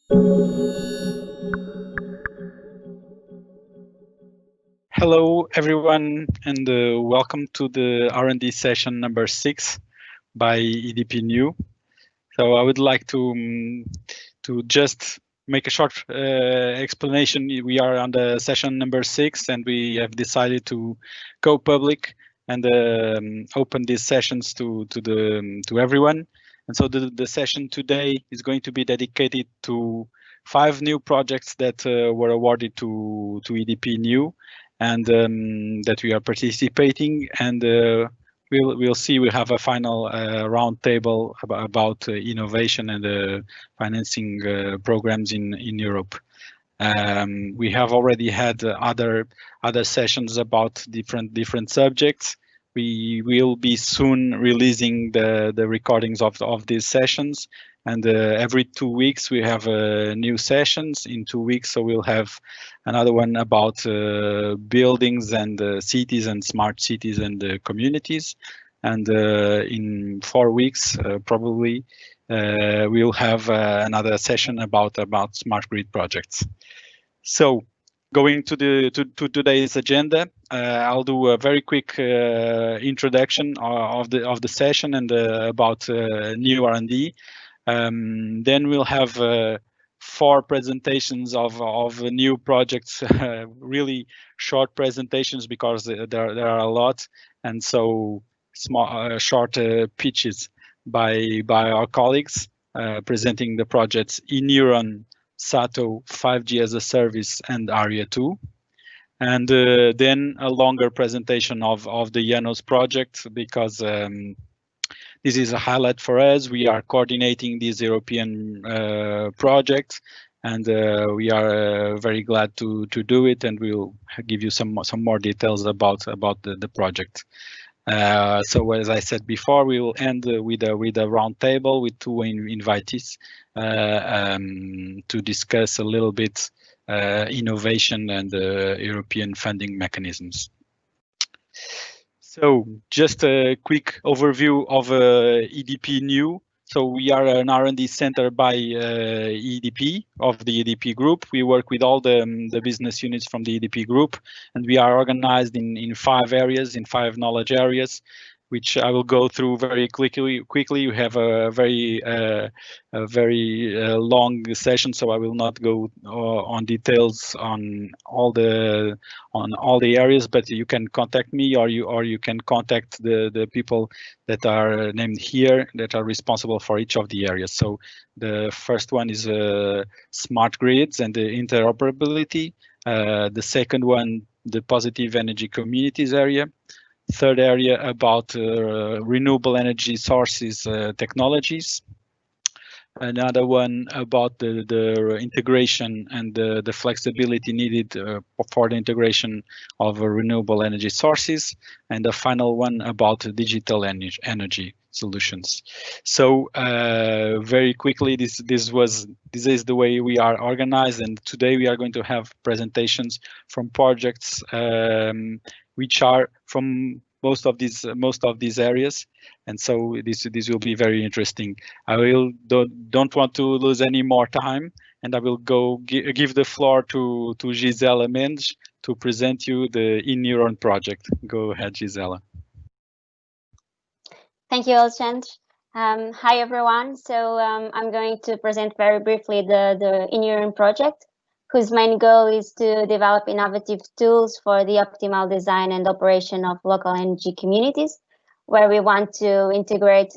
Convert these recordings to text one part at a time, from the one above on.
Hello, everyone, and welcome to the R&D session number 6 by EDP New. So I would like to just make a short explanation. We are on the session number 6, and we have decided to go public and open these sessions to everyone. And so the session today is going to be dedicated to 5 new projects that were awarded to EDP New, and that we are participating, and we'll see. We have a final round table about innovation and financing programs in Europe. We have already had other sessions about different subjects. We will be soon releasing the recordings of these sessions, and every 2 weeks we have new sessions in 2 weeks. So we'll have another one about buildings and cities and smart cities and communities. And in 4 weeks, probably, we'll have another session about smart grid projects. So, going to today's agenda, I'll do a very quick introduction of the session and about new R&D. Then we'll have 4 presentations of new projects, really short presentations because there are a lot, and so small short pitches by our colleagues presenting the projects in Neuron, SATO, 5G as a service, and Area 2. And then a longer presentation of the IANOS project, because this is a highlight for us. We are coordinating these European projects, and we are very glad to do it, and we'll give you some more details about the project. So as I said before, we will end with a round table with 2 invitees to discuss a little bit innovation and European funding mechanisms. So just a quick overview of EDP New. So we are an R&D center by EDP, of the EDP group. We work with all the business units from the EDP group, and we are organized in 5 areas, in 5 knowledge areas, which I will go through very quickly. We have a very long session, so I will not go on details on all the areas. But you can contact me, or you can contact the people that are named here that are responsible for each of the areas. So the first one is smart grids and the interoperability. The second one, the positive energy communities area. Third area about renewable energy sources technologies. Another one about the integration and the flexibility needed for the integration of renewable energy sources. And the final one about digital energy solutions. So very quickly, this is the way we are organized, and today we are going to have presentations from projects which are from most of these areas, and so this will be very interesting. I don't want to lose any more time, and I will give the floor to Gisela Mendes to present you the Neuron project. Go ahead, Gisela. Thank you, Alexandre. Hi, everyone. So I'm going to present very briefly the Neuron project, whose main goal is to develop innovative tools for the optimal design and operation of local energy communities, where we want to integrate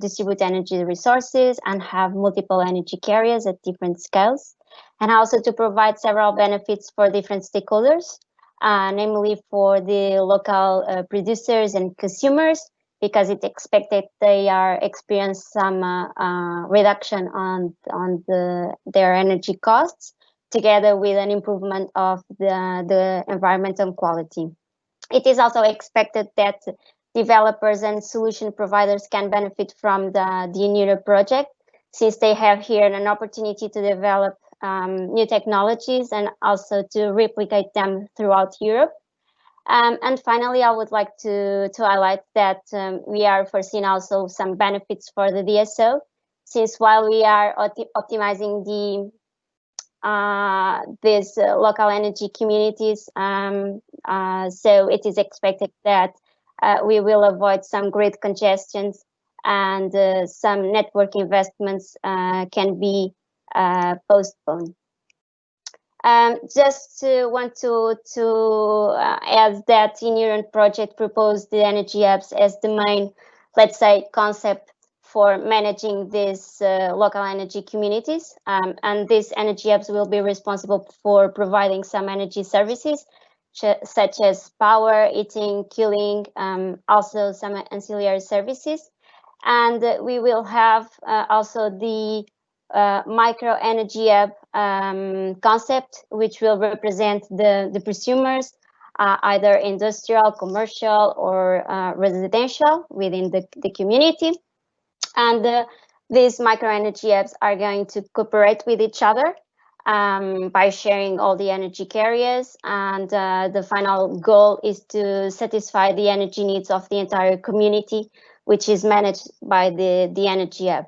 distribute energy resources and have multiple energy carriers at different scales, and also to provide several benefits for different stakeholders, namely for the local producers and consumers, because it's expected they are experience some reduction on their energy costs, together with an improvement of the environmental quality. It is also expected that developers and solution providers can benefit from the Neuron project, since they have here an opportunity to develop new technologies and also to replicate them throughout Europe. And finally, I would like to highlight that we are foreseeing also some benefits for the DSO, since while we are optimizing these local energy communities. So it is expected that we will avoid some grid congestions, and some network investments can be postponed. Just want to add that the Neuron project proposed the energy hubs as the main, let's say, concept for managing these local energy communities. And these energy hubs will be responsible for providing some energy services, such as power, heating, cooling, also some ancillary services. And we will have also the micro energy hub concept, which will represent the prosumers, either industrial, commercial, or residential within the community. And these micro energy hubs are going to cooperate with each other by sharing all the energy carriers, and the final goal is to satisfy the energy needs of the entire community, which is managed by the energy hub.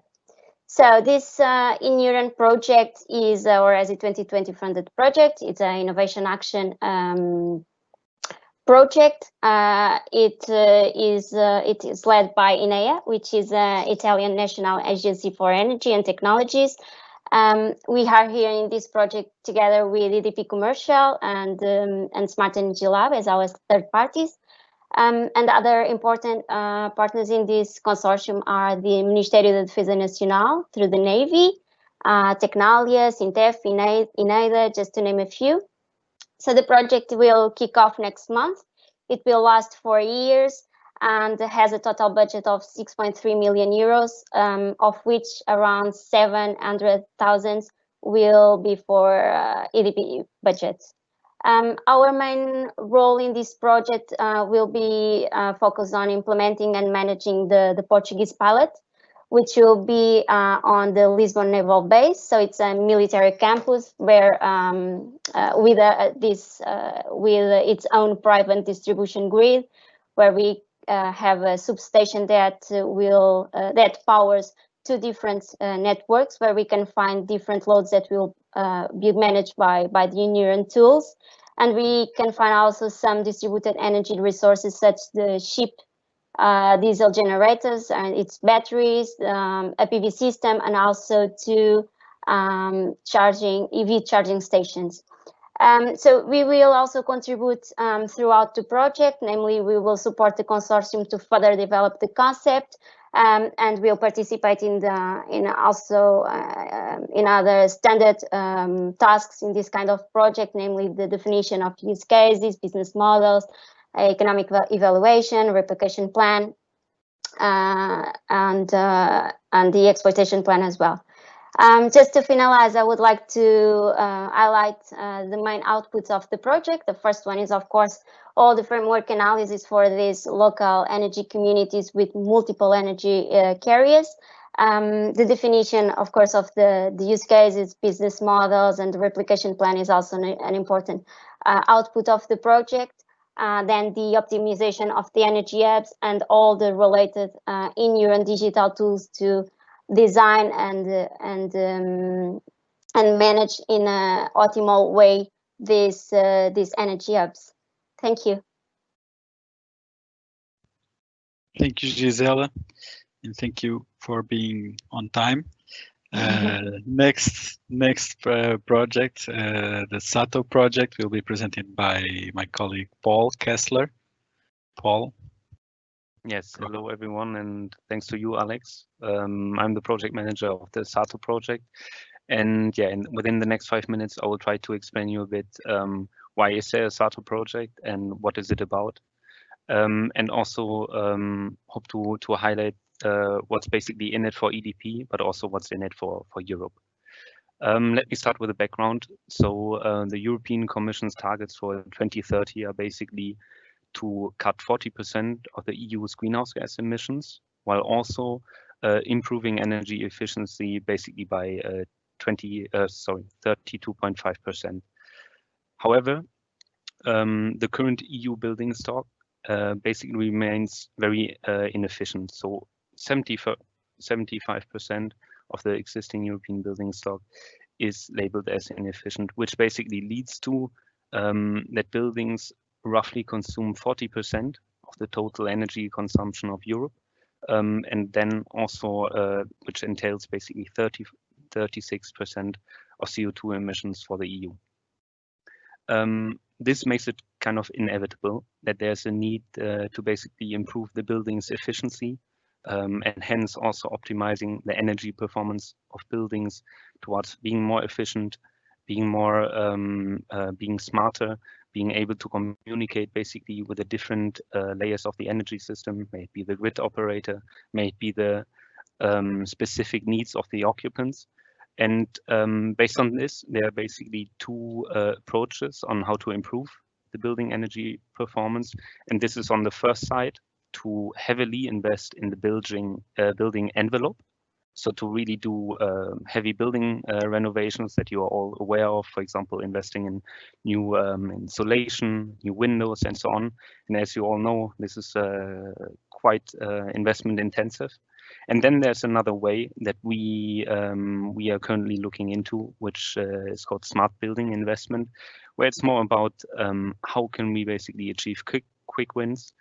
So this Neuron project is our ASI 2020 funded project. It's an innovation action project. It is led by INEA, which is an Italian National Agency for Energy and Technologies. We are here in this project together with EDP Commercial and Smart Energy Lab as our third parties. And other important partners in this consortium are the Ministério da Defesa Nacional through the Navy, Tecnalia, Sintef, INEIDA, just to name a few. So the project will kick off next month. It will last 4 years and has a total budget of 6.3 million euros, of which around 700,000 will be for EDP budgets. Our main role in this project will be focused on implementing and managing the Portuguese pilot, which will be on the Lisbon Naval Base. So it's a military campus where with its own private distribution grid, where we have a substation that powers 2 different networks, where we can find different loads that will be managed by the Neuron tools. And we can find also some distributed energy resources, such the ship diesel generators and its batteries, a PV system, and also 2 EV charging stations. So we will also contribute throughout the project. Namely, we will support the consortium to further develop the concept, and we'll participate in other standard tasks in this kind of project, namely the definition of use cases, business models, economic evaluation, replication plan, and the exploitation plan as well. Just to finalize, I would like to highlight the main outputs of the project. The first one is, of course, all the framework analysis for these local energy communities with multiple energy carriers. The definition, of course, of the use cases, business models, and the replication plan is also an important output of the project. Then the optimization of the energy hubs and all the related in-Neuron digital tools to design and manage in an optimal way these energy hubs. Thank you. Thank you, Gisela, and thank you for being on time. Next project, the SATO project, will be presented by my colleague Paul Kessler. Paul. Yes, hello everyone, and thanks to you, Alex. I'm the project manager of the SATO project, and yeah, within the next 5 minutes, I will try to explain you a bit why is there a SATO project and what is it about, and also hope to highlight what's basically in it for EDP, but also what's in it for Europe. Let me start with the background. So the European Commission's targets for 2030 are basically to cut 40% of the EU's greenhouse gas emissions, while also improving energy efficiency basically by 32.5%. However, the current EU building stock basically remains very inefficient. So 75% of the existing European building stock is labeled as inefficient, which basically leads to that buildings roughly consume 40% of the total energy consumption of Europe, and then also which entails basically 36% of CO2 emissions for the EU. This makes it kind of inevitable that there's a need to basically improve the building's efficiency, and hence also optimizing the energy performance of buildings towards being more efficient, being more being smarter, being able to communicate basically with the different layers of the energy system, may it be the grid operator, may it be the specific needs of the occupants. And based on this, there are basically two approaches on how to improve the building energy performance. And this is on the first side, to heavily invest in the building envelope. So to really do heavy building renovations that you are all aware of, for example, investing in new insulation, new windows, and so on. And as you all know, this is quite investment intensive. And then there's another way that we are currently looking into, which is called smart building investment, where it's more about how can we basically achieve quick wins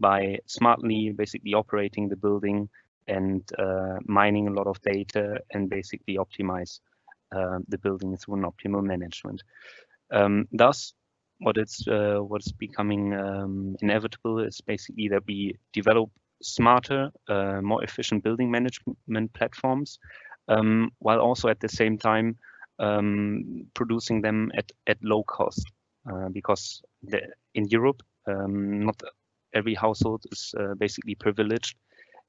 by smartly basically operating the building and mining a lot of data and basically optimize the building through an optimal management. Thus, what's becoming inevitable is basically that we develop smarter, more efficient building management platforms, while also at the same time producing them at low cost, because in Europe, not every household is basically privileged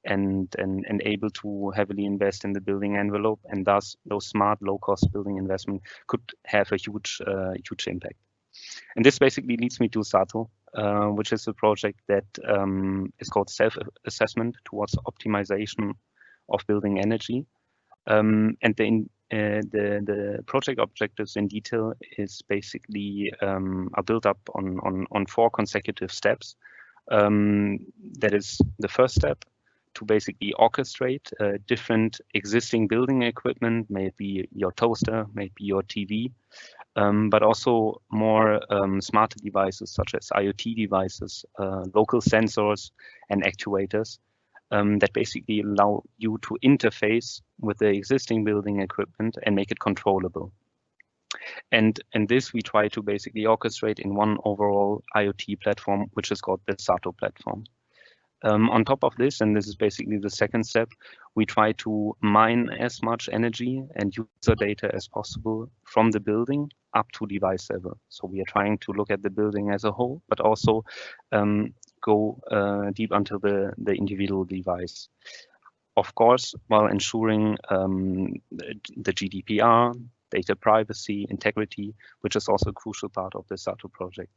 and able to heavily invest in the building envelope, and thus those smart low-cost building investment could have a huge impact. And this basically leads me to SATO, which is a project that is called self-assessment towards optimization of building energy. And the project objectives in detail is basically are built up on 4 consecutive steps. That is the first step, to basically orchestrate different existing building equipment, may it be your toaster, may it be your TV, but also more smarter devices such as IoT devices, local sensors and actuators that basically allow you to interface with the existing building equipment and make it controllable. And this we try to basically orchestrate in one overall IoT platform, which is called the SATO platform. On top of this, and this is basically the second step, we try to mine as much energy and user data as possible from the building up to device level. So we are trying to look at the building as a whole, but also go deep until the individual device. Of course, while ensuring the GDPR, data privacy, integrity, which is also a crucial part of the SATO project.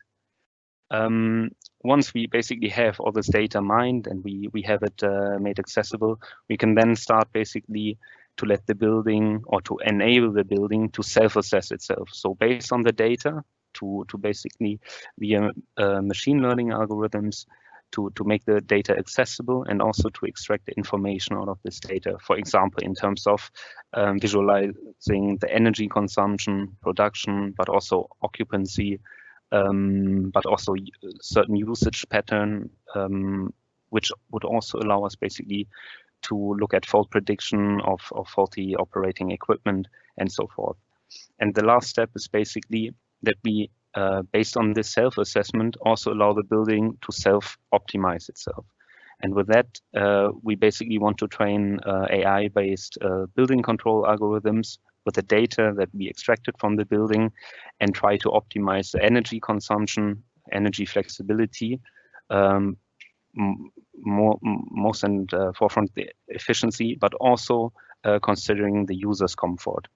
Once we basically have all this data mined and we have it made accessible, we can then start basically to let the building, or to enable the building, to self-assess itself. So based on the data, to basically via machine learning algorithms, to make the data accessible and also to extract the information out of this data. For example, in terms of visualizing the energy consumption, production, but also occupancy, but also certain usage pattern, which would also allow us basically to look at fault prediction of faulty operating equipment and so forth. And the last step is basically that we, based on this self-assessment, also allow the building to self-optimize itself. And with that, we basically want to train AI-based building control algorithms with the data that we extracted from the building and try to optimize the energy consumption, energy flexibility, most and forefront the efficiency, but also considering the user's comfort.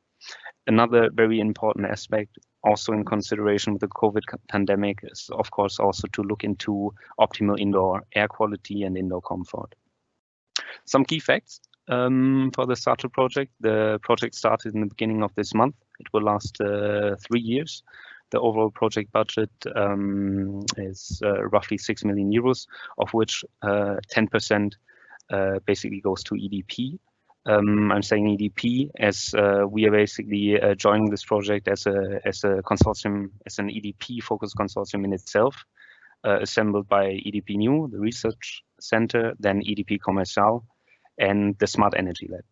Another very important aspect, also in consideration with the COVID pandemic, is of course also to look into optimal indoor air quality and indoor comfort. Some key facts for the SATO project. The project started in the beginning of this month. It will last 3 years. The overall project budget is roughly 6 million euros, of which 10% basically goes to EDP. I'm saying EDP as we are basically joining this project as a consortium, as an EDP focused consortium in itself, assembled by EDP New, the research center, then EDP Commercial, and the Smart Energy Lab.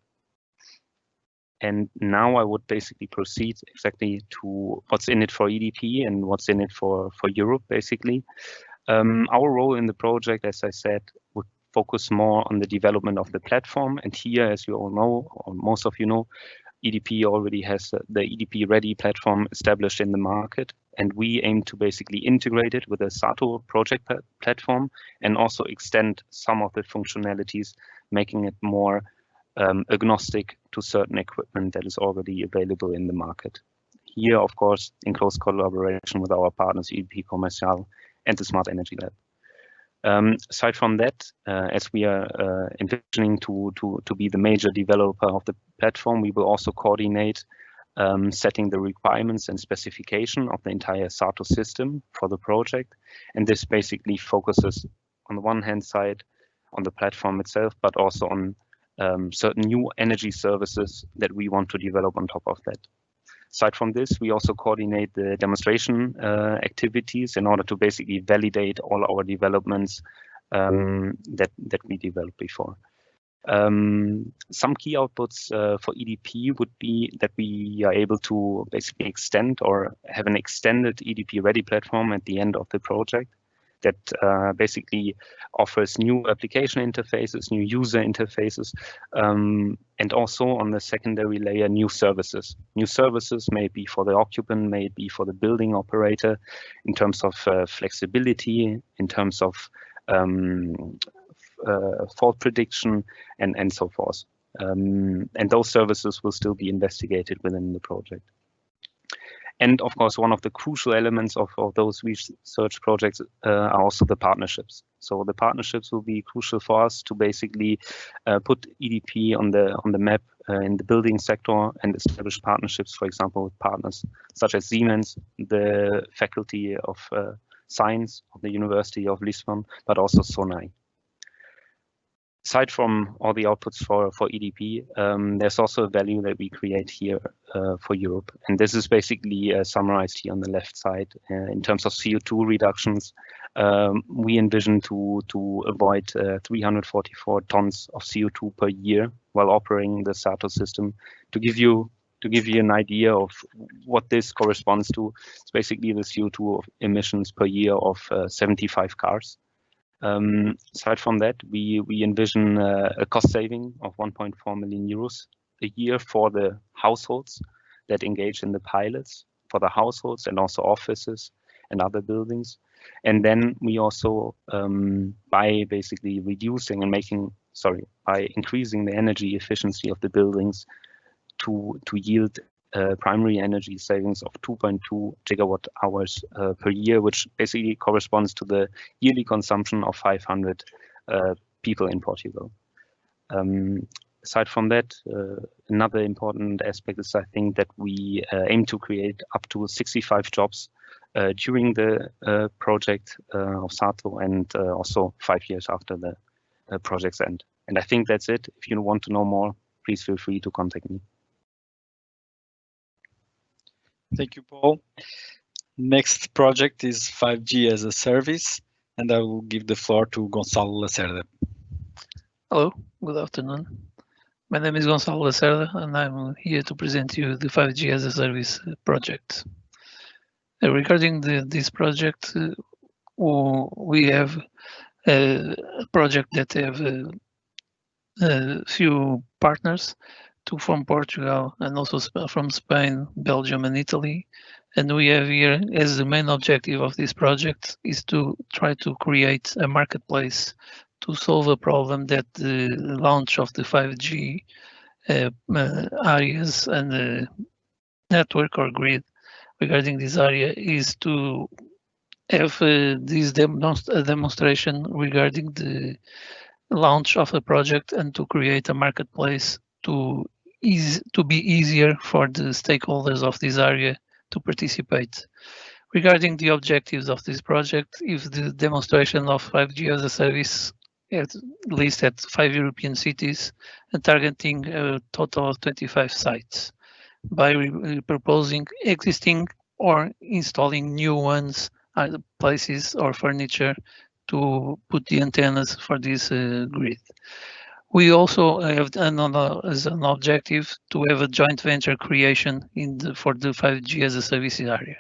And now I would basically proceed exactly to what's in it for EDP and what's in it for Europe, basically. Our role in the project, as I said, would focus more on the development of the platform. And here, as you all know, or most of you know, EDP already has the EDP Ready platform established in the market. And we aim to basically integrate it with a SATO project platform and also extend some of the functionalities, making it more agnostic to certain equipment that is already available in the market. Here, of course, in close collaboration with our partners, EDP Commercial and the Smart Energy Lab. Aside from that, as we are envisioning to be the major developer of the platform, we will also coordinate setting the requirements and specification of the entire SATO system for the project. And this basically focuses on the one hand side on the platform itself, but also on certain new energy services that we want to develop on top of that. Aside from this, we also coordinate the demonstration activities in order to basically validate all our developments that we developed before. Some key outputs for EDP would be that we are able to basically extend or have an extended EDP Ready platform at the end of the project that basically offers new application interfaces, new user interfaces, and also on the secondary layer, new services. New services may be for the occupant, may be for the building operator, in terms of flexibility, in terms of fault prediction, and so forth. And those services will still be investigated within the project. And of course, one of the crucial elements of those research projects are also the partnerships. So the partnerships will be crucial for us to basically put EDP on the map in the building sector and establish partnerships, for example, with partners such as Siemens, the Faculty of Science of the University of Lisbon, but also SONAI. Aside from all the outputs for EDP, there's also a value that we create here for Europe. And this is basically summarized here on the left side. In terms of CO2 reductions, we envision to avoid 344 tons of CO2 per year while operating the SATO system. To give you an idea of what this corresponds to, it's basically the CO2 emissions per year of 75 cars. Aside from that, we envision a cost saving of 1.4 million euros a year for the households that engage in the pilots, for the households and also offices and other buildings. And then we also, by basically reducing and by increasing the energy efficiency of the buildings to yield primary energy savings of 2.2 gigawatt hours per year, which basically corresponds to the yearly consumption of 500 people in Portugal. Aside from that, another important aspect is, I think, that we aim to create up to 65 jobs during the project of SATO and also 5 years after the project's end. And I think that's it. If you want to know more, please feel free to contact me. Thank you, Paul. Next project is 5G as a service, and I will give the floor to Gonçalo Lacerda. Hello, good afternoon. My name is Gonçalo Lacerda, and I'm here to present you the 5G as a service project. Regarding this project, we have a project that have a few partners, two from Portugal and also from Spain, Belgium and Italy. And we have here, as the main objective of this project, is to try to create a marketplace to solve a problem that the launch of the 5G areas and the network or grid regarding this area is to have this demonstration regarding the launch of the project and to create a marketplace to be easier for the stakeholders of this area to participate. Regarding the objectives of this project, if the demonstration of 5G as a service at least at 5 European cities and targeting a total of 25 sites by proposing existing or installing new ones, places or furniture to put the antennas for this grid. We also have as an objective to have a joint venture creation for the 5G as a service area.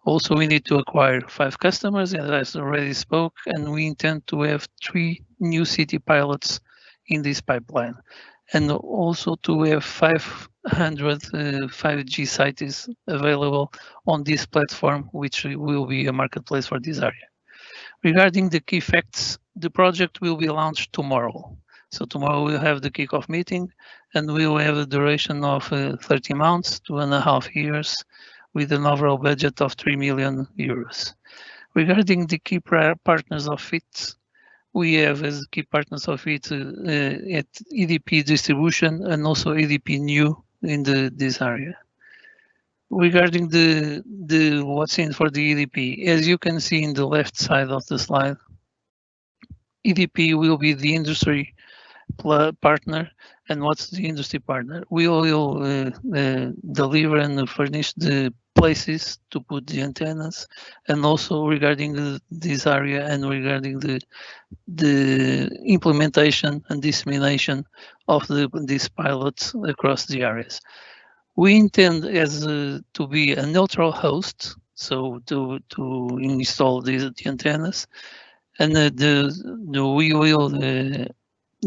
Also, we need to acquire 5 customers, as I already spoke, and we intend to have 3 new city pilots in this pipeline, and also to have 500 5G sites available on this platform, which will be a marketplace for this area. Regarding the key facts, the project will be launched tomorrow. So tomorrow we'll have the kickoff meeting, and we will have a duration of 30 months, 2.5 years, with an overall budget of 3 million euros. Regarding the key partners of it, we have as key partners of it at EDP distribution and also EDP new in this area. Regarding the what's in for the EDP, as you can see in the left side of the slide, EDP will be the industry partner. And what's the industry partner? We will deliver and furnish the places to put the antennas, and also regarding this area and regarding the implementation and dissemination of these pilots across the areas. We intend as to be a neutral host, so to install the antennas, and we will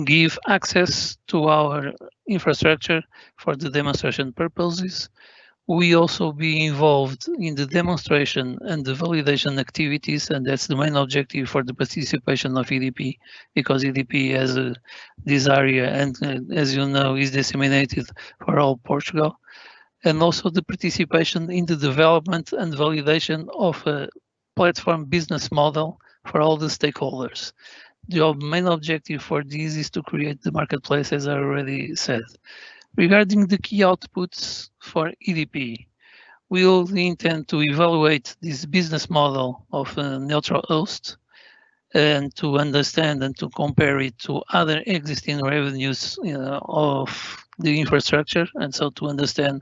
give access to our infrastructure for the demonstration purposes. We also be involved in the demonstration and the validation activities, and that's the main objective for the participation of EDP, because EDP has this area, and as you know, is disseminated for all Portugal, and also the participation in the development and validation of a platform business model for all the stakeholders. The main objective for this is to create the marketplace, as I already said. Regarding the key outputs for EDP, we will intend to evaluate this business model of a neutral host and to understand and to compare it to other existing revenues of the infrastructure, and so to understand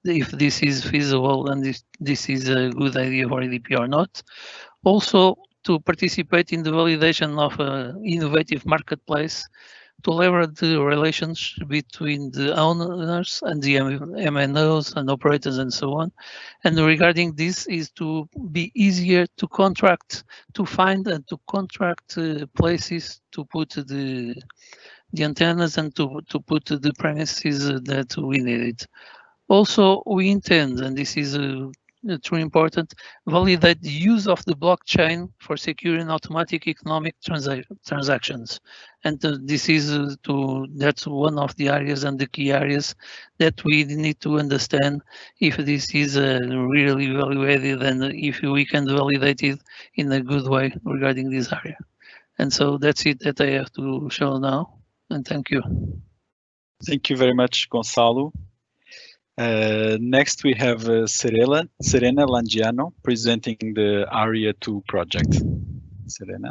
if this is feasible and if this is a good idea for EDP or not. Also, to participate in the validation of an innovative marketplace to leverage the relations between the owners and the MNOs and operators and so on. And regarding this is to be easier to contract, to find and to contract places to put the antennas and to put the premises that we needed. Also, we intend, and this is truly important, validate the use of the blockchain for securing automatic economic transactions. And this is that's one of the areas and the key areas that we need to understand if this is really value added and if we can validate it in a good way regarding this area. And so that's it that I have to show now. And thank you. Thank you very much, Gonçalo. Next, we have Serena Langiano presenting the Area 2 project. Serena.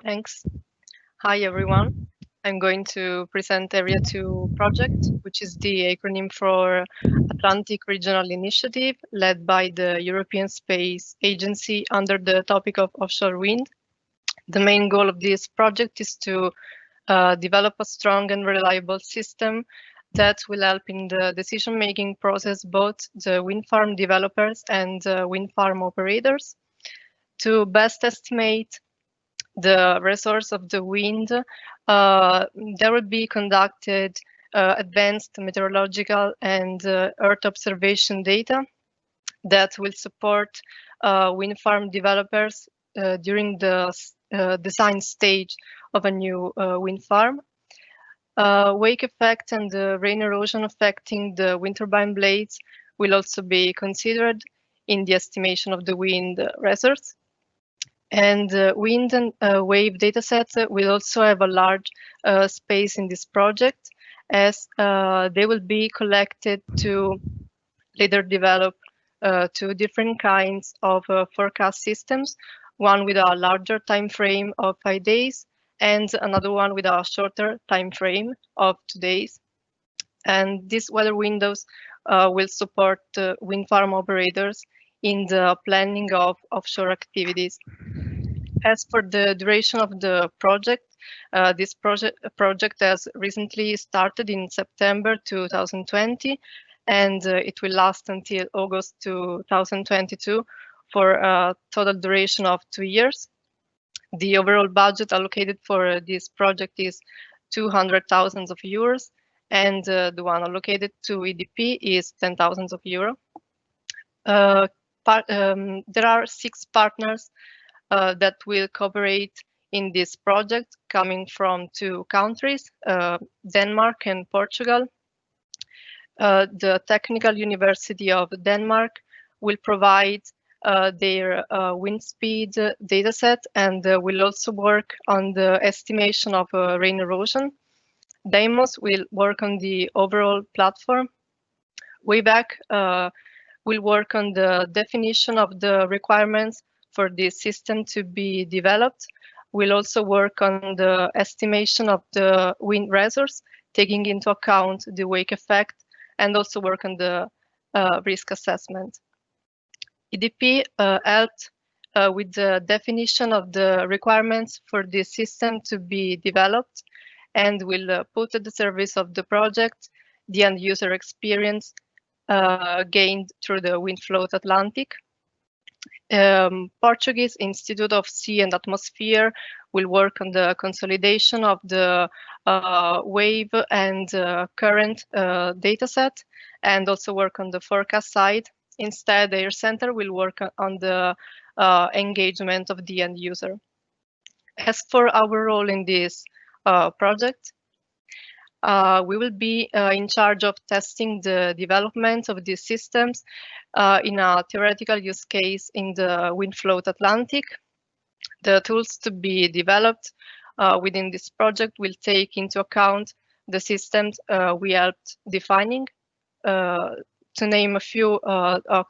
Thanks. Hi, everyone. I'm going to present Area 2 project, which is the acronym for Atlantic Regional Initiative, led by the European Space Agency under the topic of offshore wind. The main goal of this project is to develop a strong and reliable system that will help in the decision-making process both the wind farm developers and wind farm operators. To best estimate the resource of the wind, there will be conducted advanced meteorological and Earth observation data that will support wind farm developers during the design stage of a new wind farm. Wake effect and the rain erosion affecting the wind turbine blades will also be considered in the estimation of the wind resource. And wind and wave datasets will also have a large space in this project, as they will be collected to later develop 2 different kinds of forecast systems, one with a larger time frame of 5 days and another one with a shorter time frame of 2 days. And these weather windows will support wind farm operators in the planning of offshore activities. As for the duration of the project, this project has recently started in September 2020, and it will last until August 2022 for a total duration of 2 years. The overall budget allocated for this project is 200,000 euros, and the one allocated to EDP is 10,000 euros. There are 6 partners that will cooperate in this project, coming from 2 countries, Denmark and Portugal. The Technical University of Denmark will provide their wind speed dataset, and will also work on the estimation of rain erosion. IANOS will work on the overall platform. Wayback will work on the definition of the requirements for this system to be developed. We'll also work on the estimation of the wind resource, taking into account the wake effect, and also work on the risk assessment. EDP helped with the definition of the requirements for this system to be developed, and will put at the service of the project the end user experience gained through the WindFloat Atlantic. Portuguese Institute of Sea and Atmosphere will work on the consolidation of the wave and current dataset, and also work on the forecast side. Instead, their center will work on the engagement of the end user. As for our role in this project, we will be in charge of testing the development of these systems in a theoretical use case in the WindFloat Atlantic. The tools to be developed within this project will take into account the systems we helped defining. To name a few,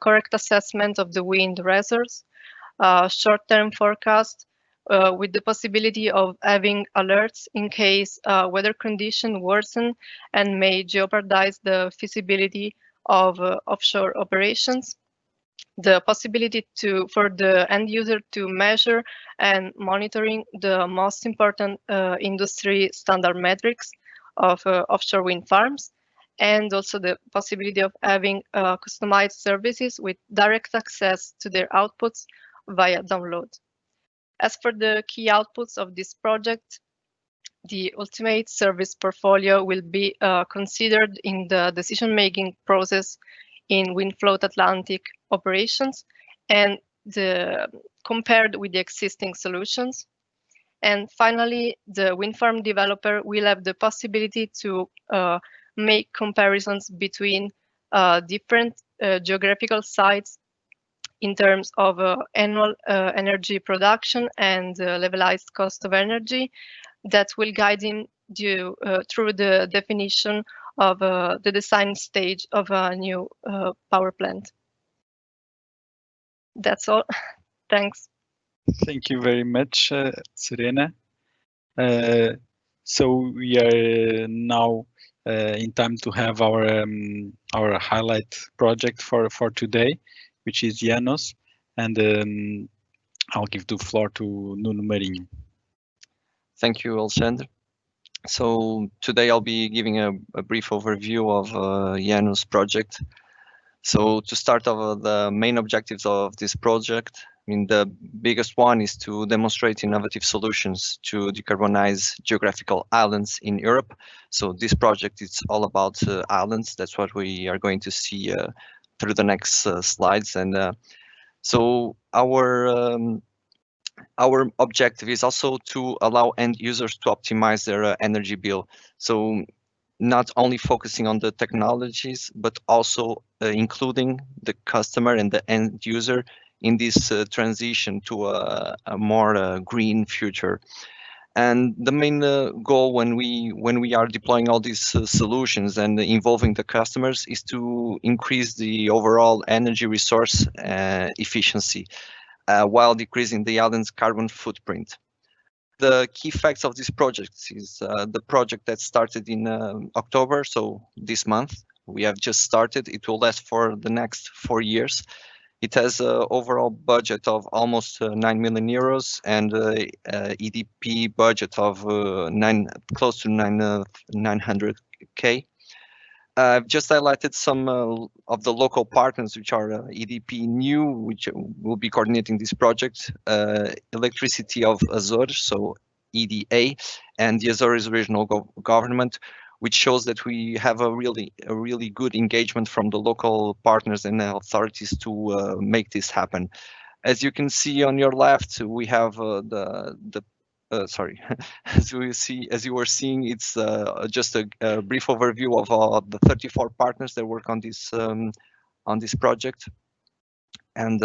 correct assessment of the wind resource, short-term forecast, with the possibility of having alerts in case weather conditions worsen and may jeopardize the feasibility of offshore operations. The possibility for the end user to measure and monitoring the most important industry standard metrics of offshore wind farms, and also the possibility of having customized services with direct access to their outputs via download. As for the key outputs of this project, the ultimate service portfolio will be considered in the decision-making process in WindFloat Atlantic operations, and compared with the existing solutions. And finally, the wind farm developer will have the possibility to make comparisons between different geographical sites in terms of annual energy production and levelized cost of energy that will guide him through the definition of the design stage of a new power plant. That's all. Thanks. Thank you very much, Serena. So we are now in time to have our highlight project for today, which is IANOS, and I'll give the floor to Nuno Marinho. Thank you, Alexander. So today I'll be giving a brief overview of IANOS project. So to start off, the main objectives of this project, I mean, the biggest one is to demonstrate innovative solutions to decarbonize geographical islands in Europe. So this project is all about islands. That's what we are going to see through the next slides. And so our objective is also to allow end users to optimize their energy bill. So not only focusing on the technologies, but also including the customer and the end user in this transition to a more green future. And the main goal when we are deploying all these solutions and involving the customers is to increase the overall energy resource efficiency while decreasing the island's carbon footprint. The key facts of this project is the project that started in October, so this month. We have just started. It will last for the next 4 years. It has an overall budget of almost 9 million euros and EDP budget of close to 900K. I've just highlighted some of the local partners, which are EDP New, which will be coordinating this project, Electricity of Azores, so EDA, and the Azores Regional Government, which shows that we have a really good engagement from the local partners and authorities to make this happen. As you can see on your left, we have sorry, as you were seeing, it's just a brief overview of the 34 partners that work on this project, and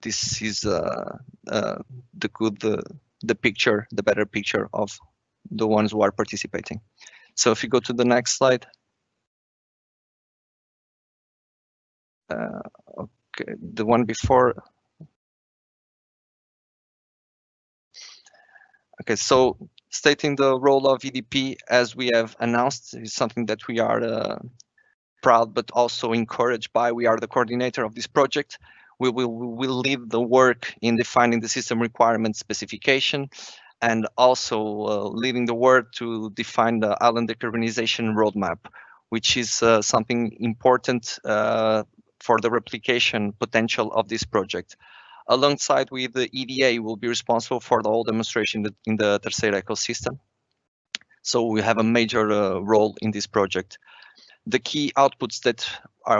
this is the better picture of the ones who are participating. So if you go to the next slide. Okay, the one before. Okay, so stating the role of EDP, as we have announced, is something that we are proud but also encouraged by. We are the coordinator of this project. We will lead the work in defining the system requirement specification and also leading the work to define the island decarbonization roadmap, which is something important for the replication potential of this project. Alongside with the EDA, will be responsible for the whole demonstration in the Terceira ecosystem. So we have a major role in this project. The key outputs that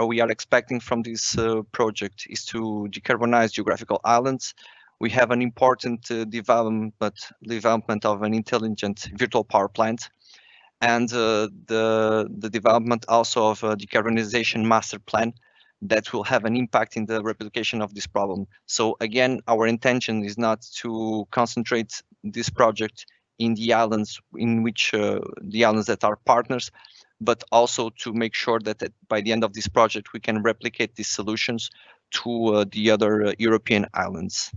we are expecting from this project is to decarbonize geographical islands. We have an important development of an intelligent virtual power plant, and the development also of a decarbonization master plan that will have an impact in the replication of this problem. So again, our intention is not to concentrate this project in the islands in which the islands that are partners, but also to make sure that by the end of this project, we can replicate these solutions to the other European islands.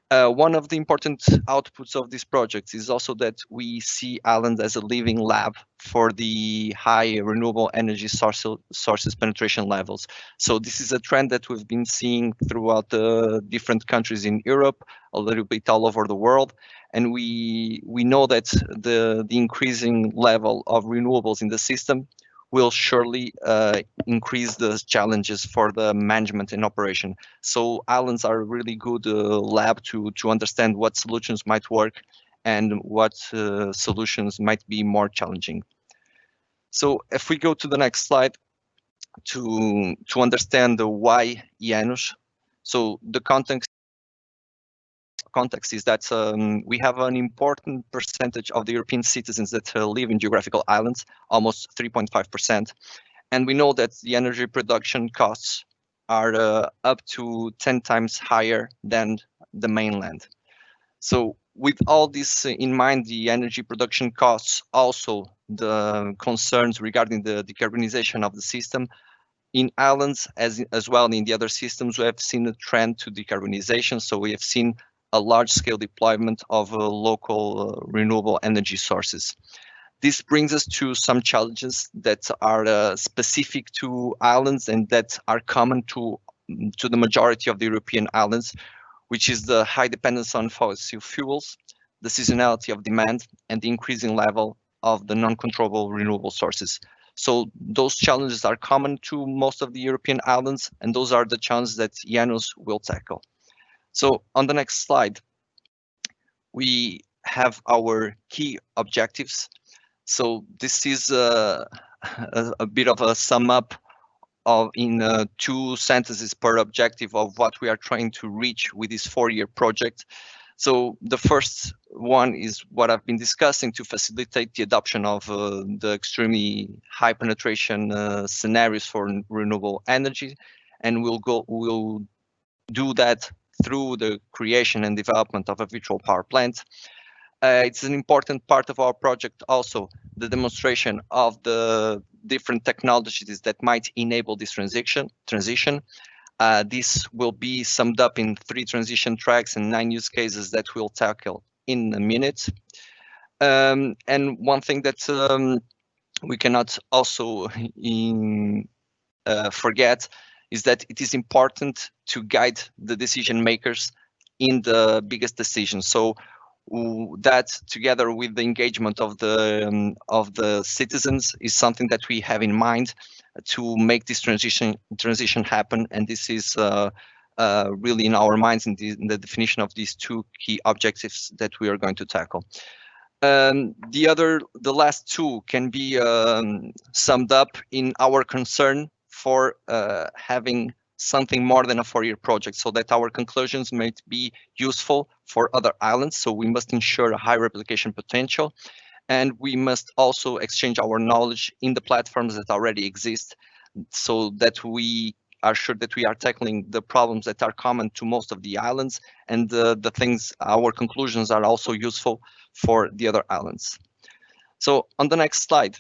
One of the important outputs of this project is also that we see islands as a living lab for the high renewable energy sources penetration levels. So this is a trend that we've been seeing throughout the different countries in Europe, a little bit all over the world. And we know that the increasing level of renewables in the system will surely increase the challenges for the management and operation. So islands are a really good lab to understand what solutions might work and what solutions might be more challenging. So if we go to the next slide to understand the why IANOS. So the context is that we have an important percentage of the European citizens that live in geographical islands, almost 3.5%. And we know that the energy production costs are up to 10 times higher than the mainland. So with all this in mind, the energy production costs, also the concerns regarding the decarbonization of the system, in islands as well in the other systems, we have seen a trend to decarbonization. So we have seen a large-scale deployment of local renewable energy sources. This brings us to some challenges that are specific to islands and that are common to the majority of the European islands, which is the high dependence on fossil fuels, the seasonality of demand, and the increasing level of the non-controllable renewable sources. So those challenges are common to most of the European islands, and those are the challenges that IANOS will tackle. So on the next slide, we have our key objectives. So this is a bit of a sum up in 2 sentences per objective of what we are trying to reach with this 4-year project. So the first one is what I've been discussing, to facilitate the adoption of the extremely high penetration scenarios for renewable energy, and we'll do that through the creation and development of a virtual power plant. It's an important part of our project also, the demonstration of the different technologies that might enable this transition. This will be summed up in 3 transition tracks and 9 use cases that we'll tackle in a minute. And one thing that we cannot also forget is that it is important to guide the decision makers in the biggest decisions. So that, together with the engagement of the citizens, is something that we have in mind to make this transition happen. And this is really in our minds in the definition of these two key objectives that we are going to tackle. The last two can be summed up in our concern for having something more than a 4-year project, so that our conclusions may be useful for other islands. So we must ensure a high replication potential, and we must also exchange our knowledge in the platforms that already exist, so that we are sure that we are tackling the problems that are common to most of the islands, and our conclusions are also useful for the other islands. So on the next slide,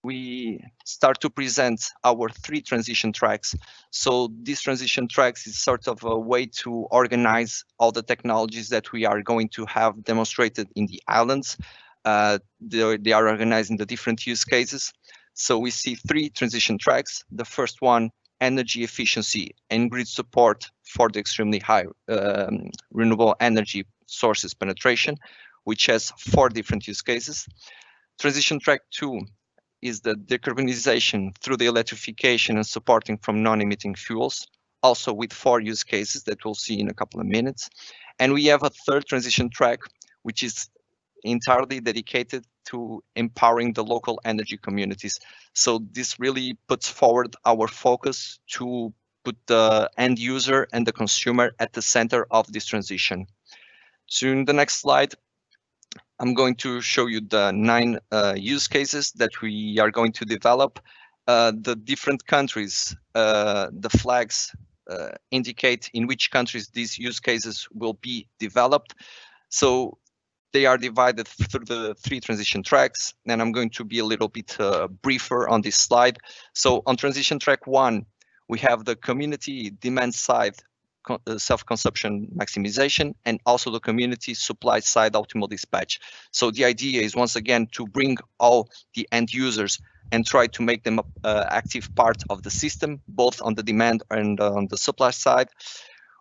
we start to present our 3 transition tracks. So these transition tracks is sort of a way to organize all the technologies that we are going to have demonstrated in the islands. They are organized in the different use cases. So we see 3 transition tracks. The first one, energy efficiency and grid support for the extremely high renewable energy sources penetration, which has 4 different use cases. Transition track 2 is the decarbonization through the electrification and supporting from non-emitting fuels, also with 4 use cases that we'll see in a couple of minutes. And we have a third transition track, which is entirely dedicated to empowering the local energy communities. So this really puts forward our focus to put the end user and the consumer at the center of this transition. So in the next slide, I'm going to show you the 9 use cases that we are going to develop. The different countries, the flags indicate in which countries these use cases will be developed. So they are divided through the 3 transition tracks, and I'm going to be a little bit briefer on this slide. So on transition track 1, we have the community demand side self-consumption maximization, and also the community supply side optimal dispatch. So the idea is, once again, to bring all the end users and try to make them an active part of the system, both on the demand and on the supply side.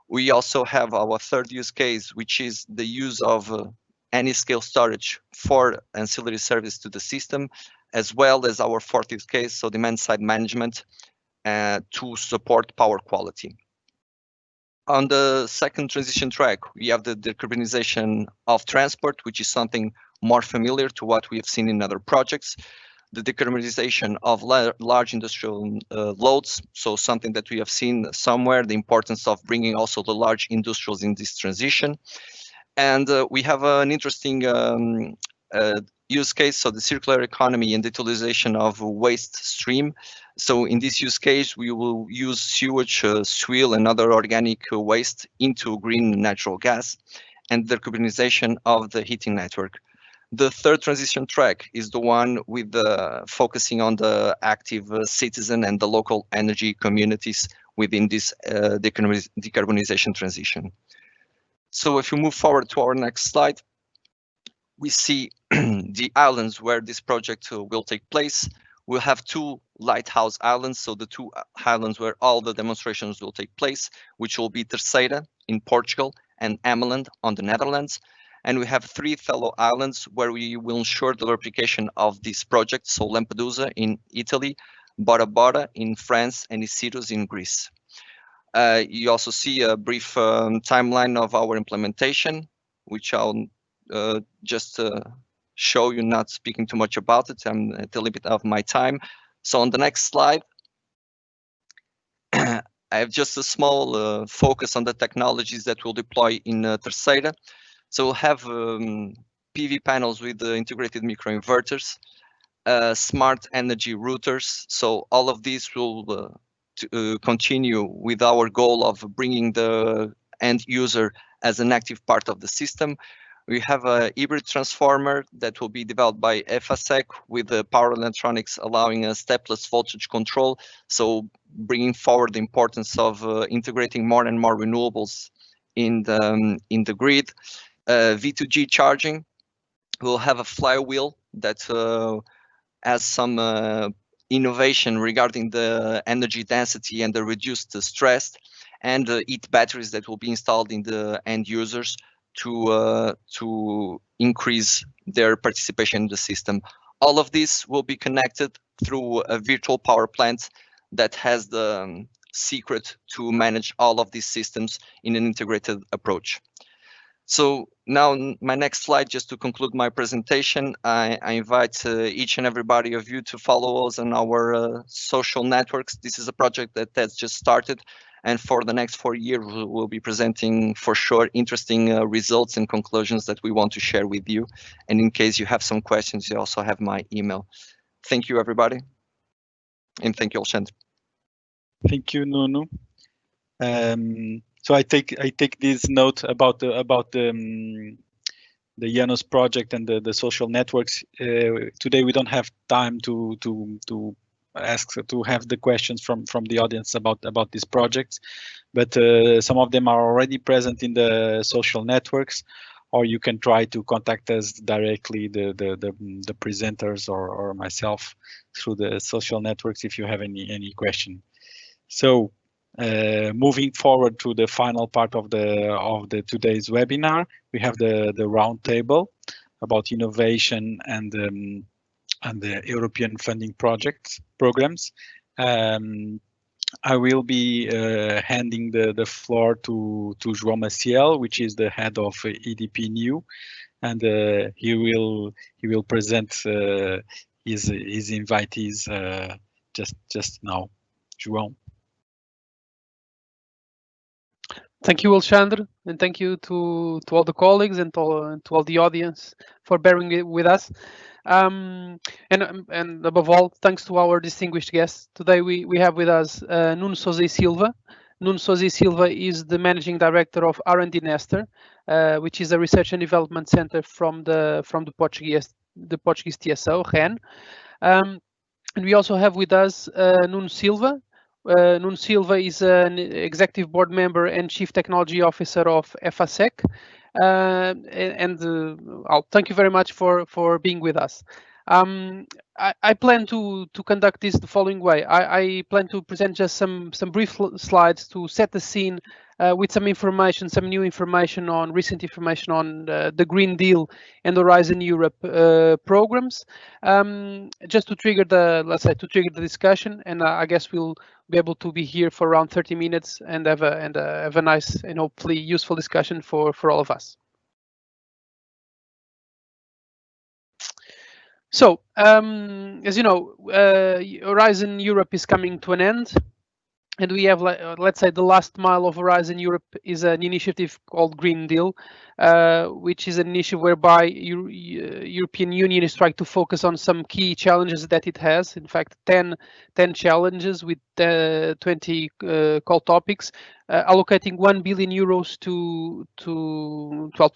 We also have our third use case, which is the use of any scale storage for ancillary service to the system, as well as our fourth use case, so demand side management to support power quality. On the second transition track, we have the decarbonization of transport, which is something more familiar to what we have seen in other projects. The decarbonization of large industrial loads, so something that we have seen somewhere, the importance of bringing also the large industrials in this transition. And we have an interesting use case, so the circular economy and the utilization of waste stream. So in this use case, we will use sewage, soil, and other organic waste into green natural gas, and the decarbonization of the heating network. The third transition track is the one with focusing on the active citizen and the local energy communities within this decarbonization transition. So if you move forward to our next slide, we see the islands where this project will take place. We'll have 2 lighthouse islands, so the 2 islands where all the demonstrations will take place, which will be Terceira in Portugal and Ameland on the Netherlands. And we have 3 fellow islands where we will ensure the replication of this project, so Lampedusa in Italy, Bora Bora in France, and Azores in Greece. You also see a brief timeline of our implementation, which I'll just show you, not speaking too much about it. I'm at the limit of my time. So on the next slide, I have just a small focus on the technologies that we'll deploy in Terceira. So we'll have PV panels with integrated microinverters, smart energy routers. So all of these will continue with our goal of bringing the end user as an active part of the system. We have a hybrid transformer that will be developed by EFASEC with the power electronics allowing a stepless voltage control. So bringing forward the importance of integrating more and more renewables in the grid. V2G charging. We'll have a flywheel that has some innovation regarding the energy density and the reduced stress, and ETH batteries that will be installed in the end users to increase their participation in the system. All of this will be connected through a virtual power plant that has the secret to manage all of these systems in an integrated approach. So now my next slide, just to conclude my presentation, I invite each and everybody of you to follow us on our social networks. This is a project that has just started, and for the next 4 years, we'll be presenting for sure interesting results and conclusions that we want to share with you. And in case you have some questions, you also have my email. Thank you, everybody. And thank you, Alexandre. Thank you, Nuno. So I take this note about the IANOS project and the social networks. Today we don't have time to have the questions from the audience about these projects, but some of them are already present in the social networks, or you can try to contact us directly, the presenters or myself, through the social networks if you have any question. So moving forward to the final part of the today's webinar, we have the roundtable about innovation and the European funding programs. I will be handing the floor to João Maciel, which is the head of EDP New, and he will present his invitees just now. João. Thank you, Alexandre, and thank you to all the colleagues and to all the audience for bearing with us. And above all, thanks to our distinguished guests. Today we have with us Nuno Sousa e Silva. Nuno Sousa e Silva is the Managing Director of R&D Nestor, which is a research and development center from the Portuguese TSO, REN. And we also have with us Nuno Silva. Nuno Silva is an executive board member and chief technology officer of FASEC. I'll thank you very much for being with us. I plan to conduct this the following way. I plan to present just some brief slides to set the scene with some information, some new information on recent information on the Green Deal and Horizon Europe programs, just to trigger the discussion. And I guess we'll be able to be here for around 30 minutes and have a nice and hopefully useful discussion for all of us. So, as you know, Horizon Europe is coming to an end, and we have, let's say, the last mile of Horizon Europe is an initiative called Green Deal, which is an initiative whereby European Union is trying to focus on some key challenges that it has. In fact, 10 challenges with 20 call topics, allocating 1 billion euros to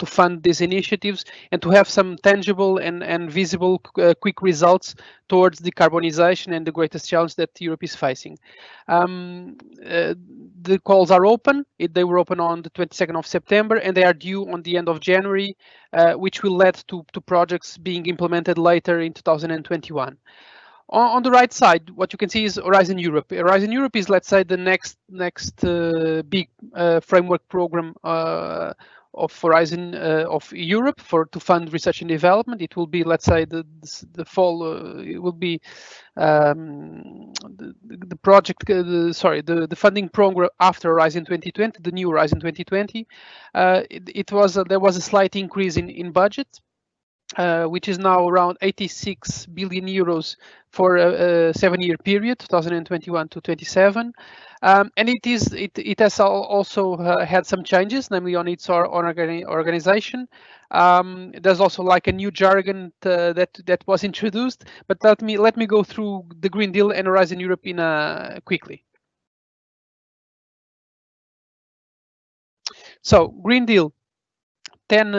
fund these initiatives and to have some tangible and visible quick results towards decarbonization and the greatest challenge that Europe is facing. The calls are open. They were open on the 22nd of September, and they are due on the end of January, which will lead to projects being implemented later in 2021. On the right side, what you can see is Horizon Europe. Horizon Europe is, let's say, the next big framework program of Horizon of Europe to fund research and development. It will be, let's say, the fall. It will be the project. The funding program after Horizon 2020, the new Horizon 2020. There was a slight increase in budget. Which is now around 86 billion euros for a 7-year period, 2021 to 27, and it has also had some changes, namely on its organization. There's also like a new jargon that was introduced, but let me go through the Green Deal and Horizon Europe quickly. So Green Deal. 10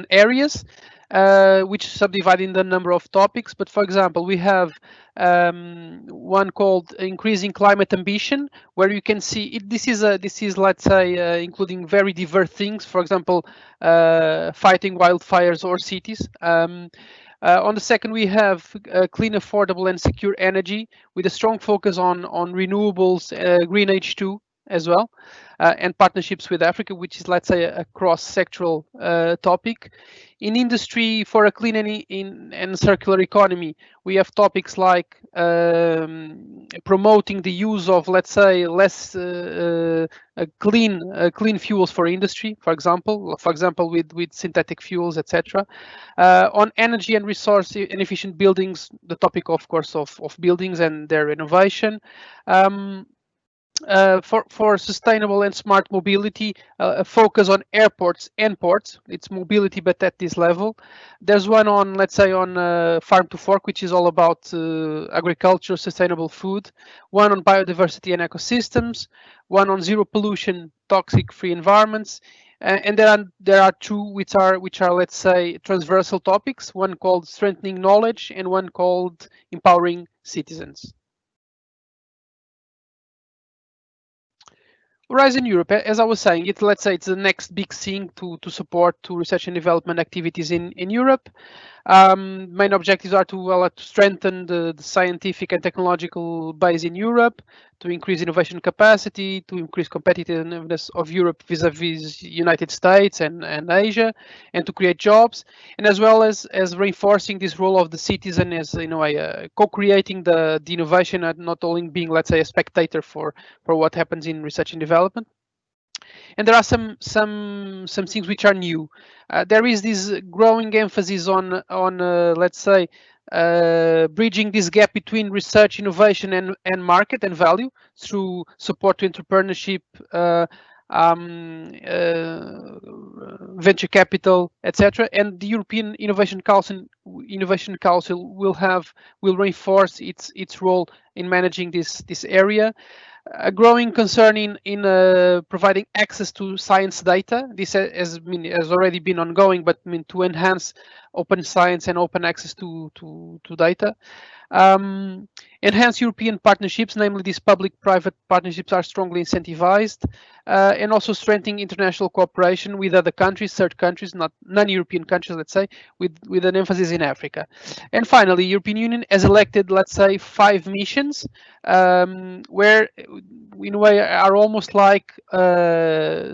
areas. which subdivide in the number of topics. But for example, we have one called increasing climate ambition, where you can see this is let's say including very diverse things. For example, fighting wildfires or cities. On the second, we have clean, affordable, and secure energy with a strong focus on renewables, green H2 as well, and partnerships with Africa, which is, let's say, a cross-sectoral topic. In industry for a clean and circular economy, we have topics like promoting the use of, let's say, less clean fuels for industry, for example with synthetic fuels, etc. On energy and resource and efficient buildings, the topic, of course, of buildings and their renovation. For sustainable and smart mobility, a focus on airports and ports. It's mobility, but at this level. There's one on, let's say, on farm to fork, which is all about agriculture, sustainable food. One on biodiversity and ecosystems. One on zero pollution, toxic-free environments. And there are two which are, let's say, transversal topics. One called strengthening knowledge, and one called empowering citizens. Horizon Europe, as I was saying, let's say it's the next big thing to support research and development activities in Europe. Main objectives are to strengthen the scientific and technological base in Europe, to increase innovation capacity, to increase competitiveness of Europe vis-a-vis United States and Asia, and to create jobs, and as well as reinforcing this role of the citizen as, in a way, co-creating the innovation and not only being, let's say, a spectator for what happens in research and development. And there are some things which are new. There is this growing emphasis on let's say, bridging this gap between research, innovation, and market and value through support to entrepreneurship, venture capital, etc. And the European Innovation Council will reinforce its role in managing this area. A growing concern in providing access to science data. This has already been ongoing, but to enhance open science and open access to data. Enhance European partnerships, namely these public-private partnerships are strongly incentivized, and also strengthening international cooperation with other countries, third countries, not non-European countries, let's say, with an emphasis in Africa. And finally, European Union has elected, let's say, 5 missions, where in a way are almost like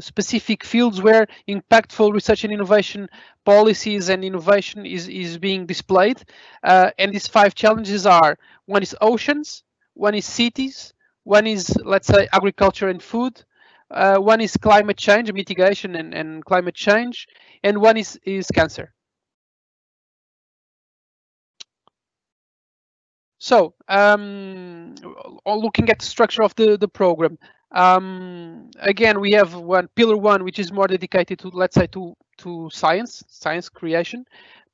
specific fields where impactful research and innovation policies and innovation is being displayed. And these 5 challenges are: one is oceans, one is cities, one is, let's say, agriculture and food, one is climate change, mitigation and climate change, and one is cancer. So, looking at the structure of the program, again, we have pillar 1, which is more dedicated to, let's say, to science creation.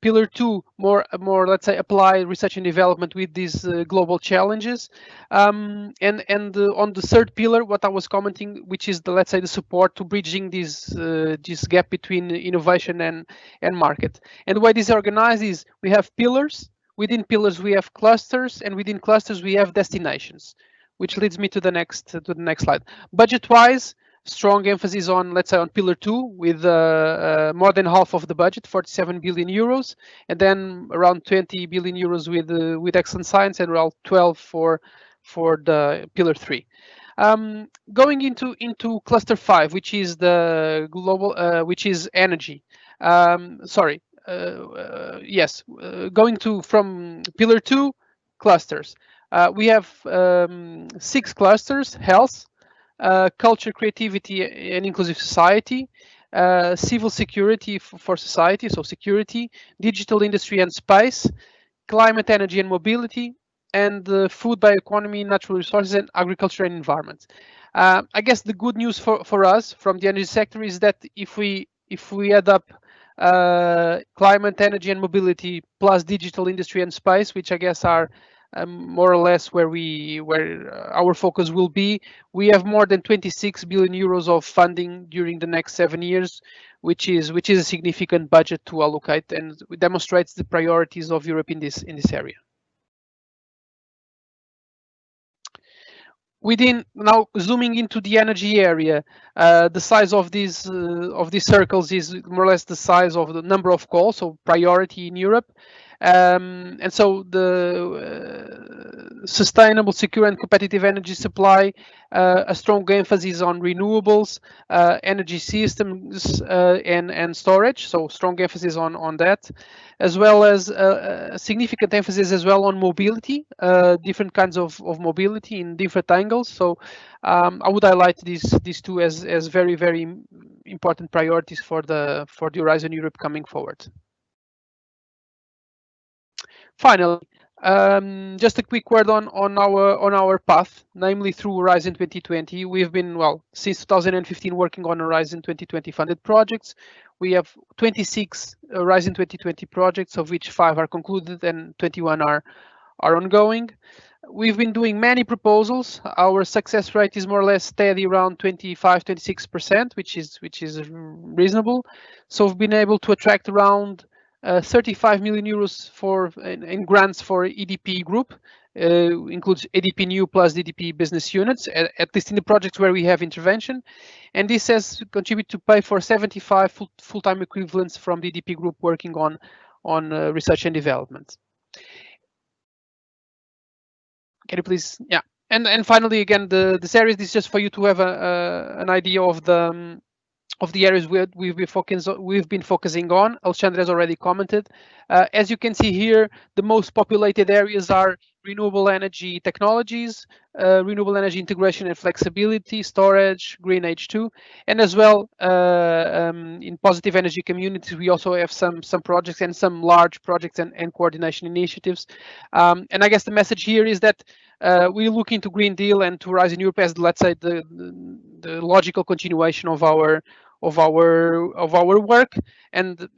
Pillar 2, more let's say, apply research and development with these global challenges. And on the third pillar, what I was commenting, which is the, let's say, the support to bridging this gap between innovation and market. And the way this is organized is we have pillars. Within pillars, we have clusters, and within clusters, we have destinations, which leads me to the next slide. Budget-wise, strong emphasis on, let's say, on pillar 2, with more than half of the budget, 47 billion euros, and then around 20 billion euros with excellent science, and around 12 for the pillar 3. Going into cluster 5, which is the global, which is energy. Going from pillar 2, clusters. We have 6 clusters: health, culture, creativity, and inclusive society, civil security for society, so security, digital industry and space, climate, energy, and mobility, and food, bioeconomy, natural resources, and agriculture and environment. I guess the good news for us from the energy sector is that if we add up climate, energy, and mobility plus digital industry and space, which I guess are more or less where our focus will be. We have more than 26 billion euros of funding during the next 7 years, which is a significant budget to allocate, and demonstrates the priorities of Europe in this area. Now zooming into the energy area, the size of these circles is more or less the size of the number of calls, so priority in Europe. And so the sustainable, secure and competitive energy supply, a strong emphasis on renewables, energy systems and storage, so strong emphasis on that, as well as a significant emphasis as well on mobility, different kinds of mobility in different angles. So I would highlight these two as very, very important priorities for the Horizon Europe coming forward. Finally, just a quick word on our path, namely through Horizon 2020. We've been, well, since 2015 working on Horizon 2020 funded projects. We have 26 Horizon 2020 projects, of which 5 are concluded and 21 are ongoing. We've been doing many proposals. Our success rate is more or less steady around 25-26%, which is reasonable. So we've been able to attract around 35 million euros in grants for EDP group, includes EDP New plus EDP business units, at least in the projects where we have intervention. And this has contributed to pay for 75 full-time equivalents from the EDP group working on research and development. Can you please, yeah. And finally, again, the series is just for you to have an idea of the areas we've been focusing on. Alexandre has already commented. As you can see here, the most populated areas are renewable energy technologies, renewable energy integration and flexibility, storage, green H2, and as well in positive energy communities, we also have some projects and some large projects and coordination initiatives. And I guess the message here is that we look into Green Deal and to Horizon Europe as, let's say, the logical continuation of our work, and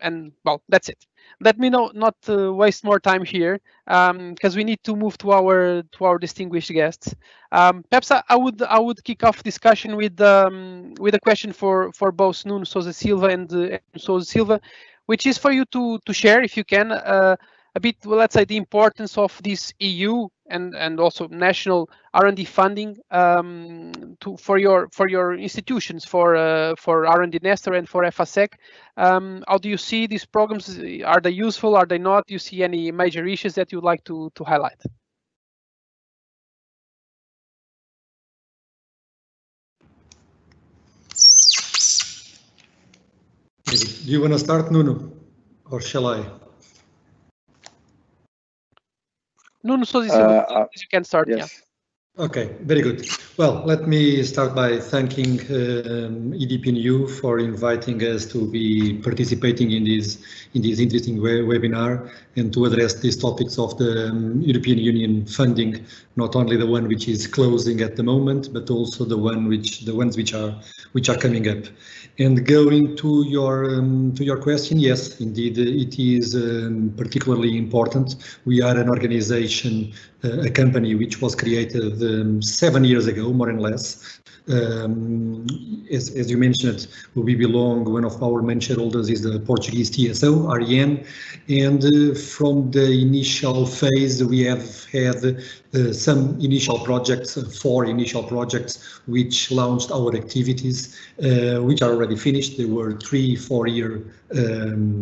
well, that's it. Let me not waste more time here, because we need to move to our distinguished guests. Perhaps I would kick off discussion with a question for both Nuno Sousa Silva and Sousa Silva, which is for you to share, if you can, a bit, well, let's say, the importance of this EU and also national R&D funding for your institutions, for R&D Nestor and for FASEC. How do you see these programs? Are they useful? Are they not? Do you see any major issues that you'd like to highlight? Do you want to start, Nuno, or shall I? Nuno Sousa Silva, you can start. Yes. Yeah. Okay, very good. Well, let me start by thanking EDP for inviting us to be participating in this interesting webinar and to address these topics of the European Union funding, not only the one which is closing at the moment, but also the ones which are coming up. And going to your question, yes, indeed, it is particularly important. We are an organization, a company which was created 7 years ago, more or less. As you mentioned, we belong, one of our main shareholders is the Portuguese TSO, R&amp, and from the initial phase we have had some initial projects, 4 initial projects which launched our activities, which are already finished. They were 3-4 year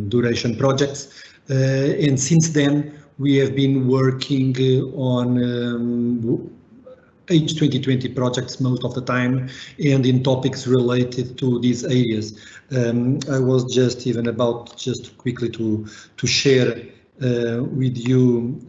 duration projects, and since then we have been working on H2020 projects most of the time, and in topics related to these areas. I was just even about just quickly to share with you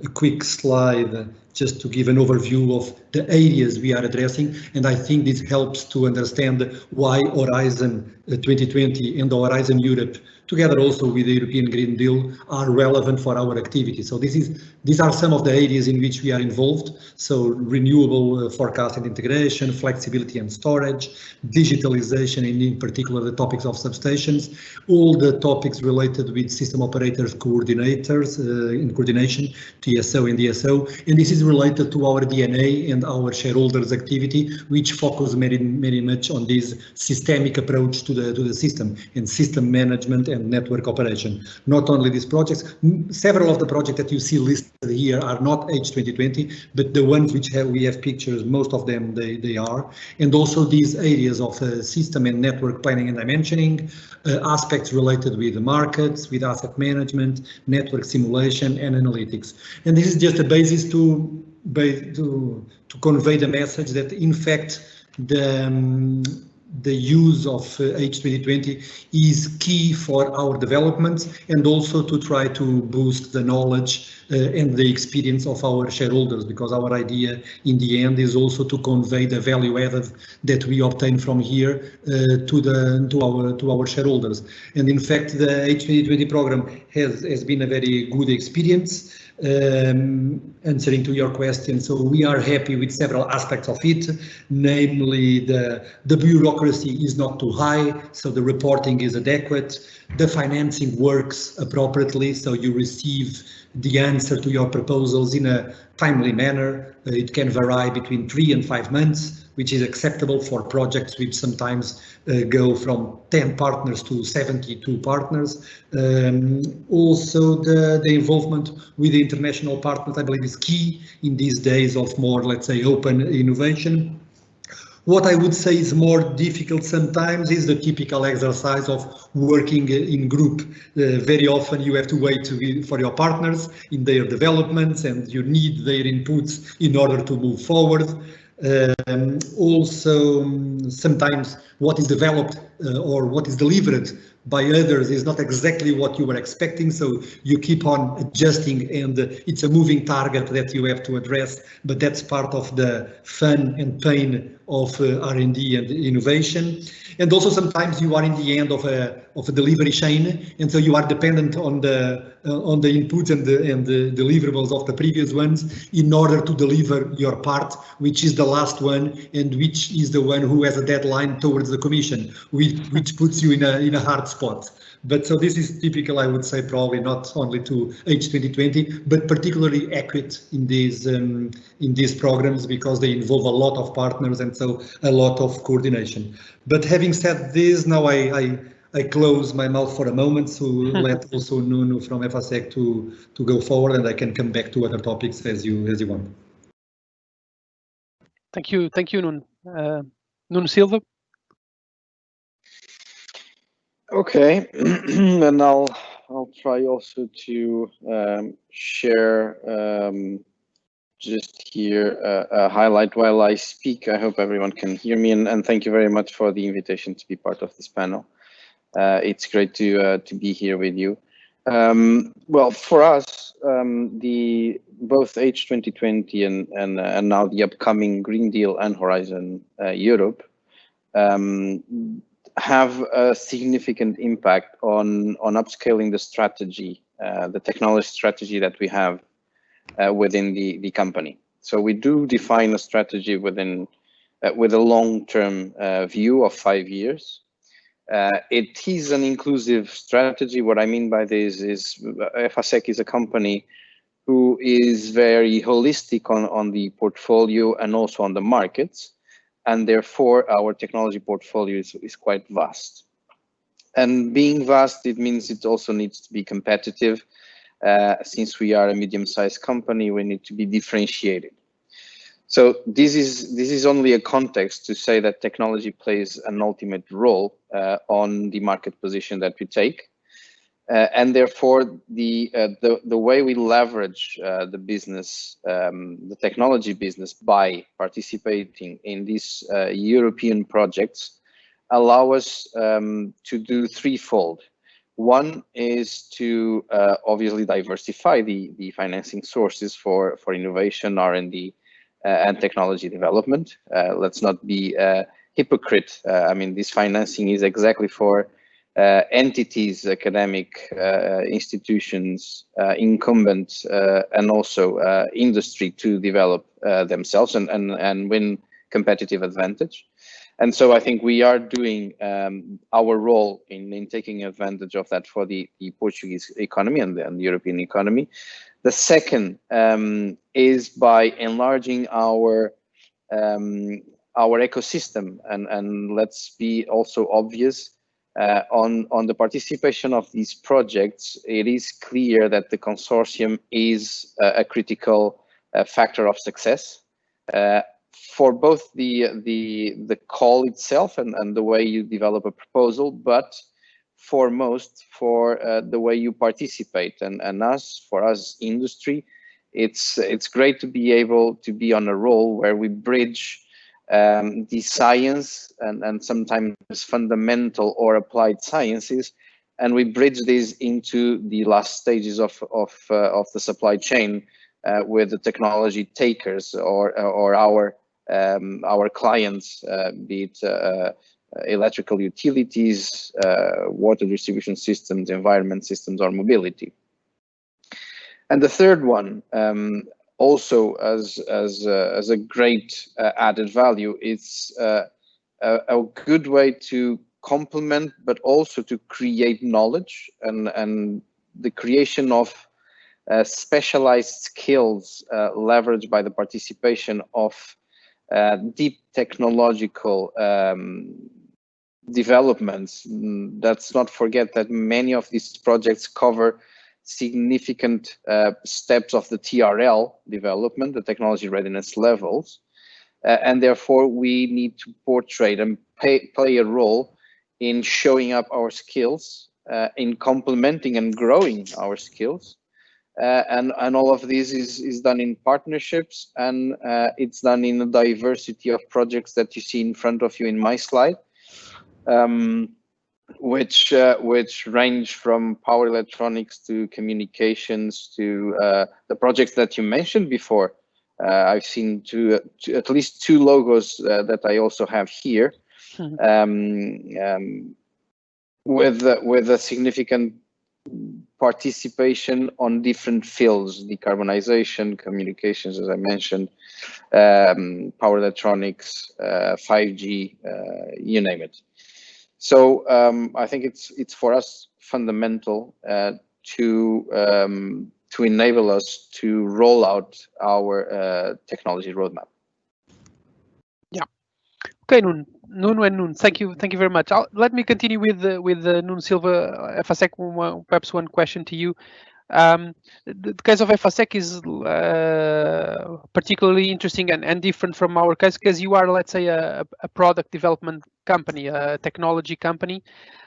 a quick slide just to give an overview of the areas we are addressing, and I think this helps to understand why Horizon 2020 and Horizon Europe, together also with the European Green Deal, are relevant for our activity. So these are some of the areas in which we are involved. So renewable forecast and integration, flexibility and storage, digitalization, and in particular the topics of substations, all the topics related with system operators coordinators in coordination, TSO and DSO, and this is related to our DNA and our shareholders activity, which focus very much on this systemic approach to the system and system management and network operation. Not only these projects, several of the projects that you see listed here are not H2020, but the ones which we have pictures, most of them they are, and also these areas of system and network planning and dimensioning, aspects related with the markets, with asset management, network simulation and analytics. And this is just a basis to convey the message that in fact the use of H2020 is key for our development, and also to try to boost the knowledge and the experience of our shareholders, because our idea in the end is also to convey the value added that we obtain from here to our shareholders. And in fact, the H2020 program has been a very good experience. Answering to your question, so we are happy with several aspects of it, namely the bureaucracy is not too high, so the reporting is adequate, the financing works appropriately, so you receive the answer to your proposals in a timely manner. It can vary between 3 and 5 months, which is acceptable for projects which sometimes go from 10 partners to 72 partners. Also, the involvement with the international partners, I believe, is key in these days of more, let's say, open innovation. What I would say is more difficult sometimes is the typical exercise of working in group. Very often you have to wait for your partners in their developments, and you need their inputs in order to move forward. Also, sometimes what is developed or what is delivered by others is not exactly what you were expecting, so you keep on adjusting, and it's a moving target that you have to address, but that's part of the fun and pain of R&D and innovation. And also sometimes you are in the end of a delivery chain, and so you are dependent on the inputs and the deliverables of the previous ones in order to deliver your part, which is the last one, and which is the one who has a deadline towards the commission, which puts you in a hard spot. But so this is typical, I would say, probably not only to H2020, but particularly accurate in these programs, because they involve a lot of partners and so a lot of coordination. But having said this, now I close my mouth for a moment to let also Nuno from FASEC to go forward, and I can come back to other topics as you want. Thank you, Nuno. Nuno Silva. Okay, and I'll try also to share just here a highlight while I speak. I hope everyone can hear me, and thank you very much for the invitation to be part of this panel. It's great to be here with you. Well, for us, both H2020 and now the upcoming Green Deal and Horizon Europe have a significant impact on upscaling the strategy, the technology strategy that we have within the company. So we do define a strategy with a long-term view of 5 years. It is an inclusive strategy. What I mean by this is FASEC is a company who is very holistic on the portfolio and also on the markets, and therefore our technology portfolio is quite vast. And being vast, it means it also needs to be competitive. Since we are a medium-sized company, we need to be differentiated. So this is only a context to say that technology plays an ultimate role on the market position that we take, and therefore the way we leverage the business, the technology business, by participating in these European projects, allow us to do threefold. One is to obviously diversify the financing sources for innovation, R&D, and technology development. Let's not be hypocrite. I mean, this financing is exactly for entities, academic institutions, incumbents, and also industry to develop themselves and win competitive advantage. And so I think we are doing our role in taking advantage of that for the Portuguese economy and the European economy. The second is by enlarging our ecosystem, and let's be also obvious on the participation of these projects. It is clear that the consortium is a critical factor of success. For both the call itself and the way you develop a proposal, but foremost for the way you participate. And for us industry, it's great to be able to be on a role where we bridge the science and sometimes fundamental or applied sciences, and we bridge these into the last stages of the supply chain with the technology takers or our clients, be it electrical utilities, water distribution systems, environment systems, or mobility. And the third one, also as a great added value, it's a good way to complement, but also to create knowledge and the creation of specialized skills leveraged by the participation of deep technological developments. Let's not forget that many of these projects cover significant steps of the TRL development, the technology readiness levels, and therefore we need to portray and play a role in showing up our skills, in complementing and growing our skills. And all of this is done in partnerships, and it's done in a diversity of projects that you see in front of you in my slide, which range from power electronics to communications to the projects that you mentioned before. I've seen at least two logos that I also have here, with a significant participation on different fields: decarbonization, communications, as I mentioned, power electronics, 5G, you name it. So I think it's for us fundamental to enable us to roll out our technology roadmap. Yeah. Okay, Nuno and Nuno, thank you very much. Let me continue with Nuno Silva, EFASEC. Perhaps one question to you. The case of EFASEC is particularly interesting and different from our case, because you are, let's say, a product development company, a technology company.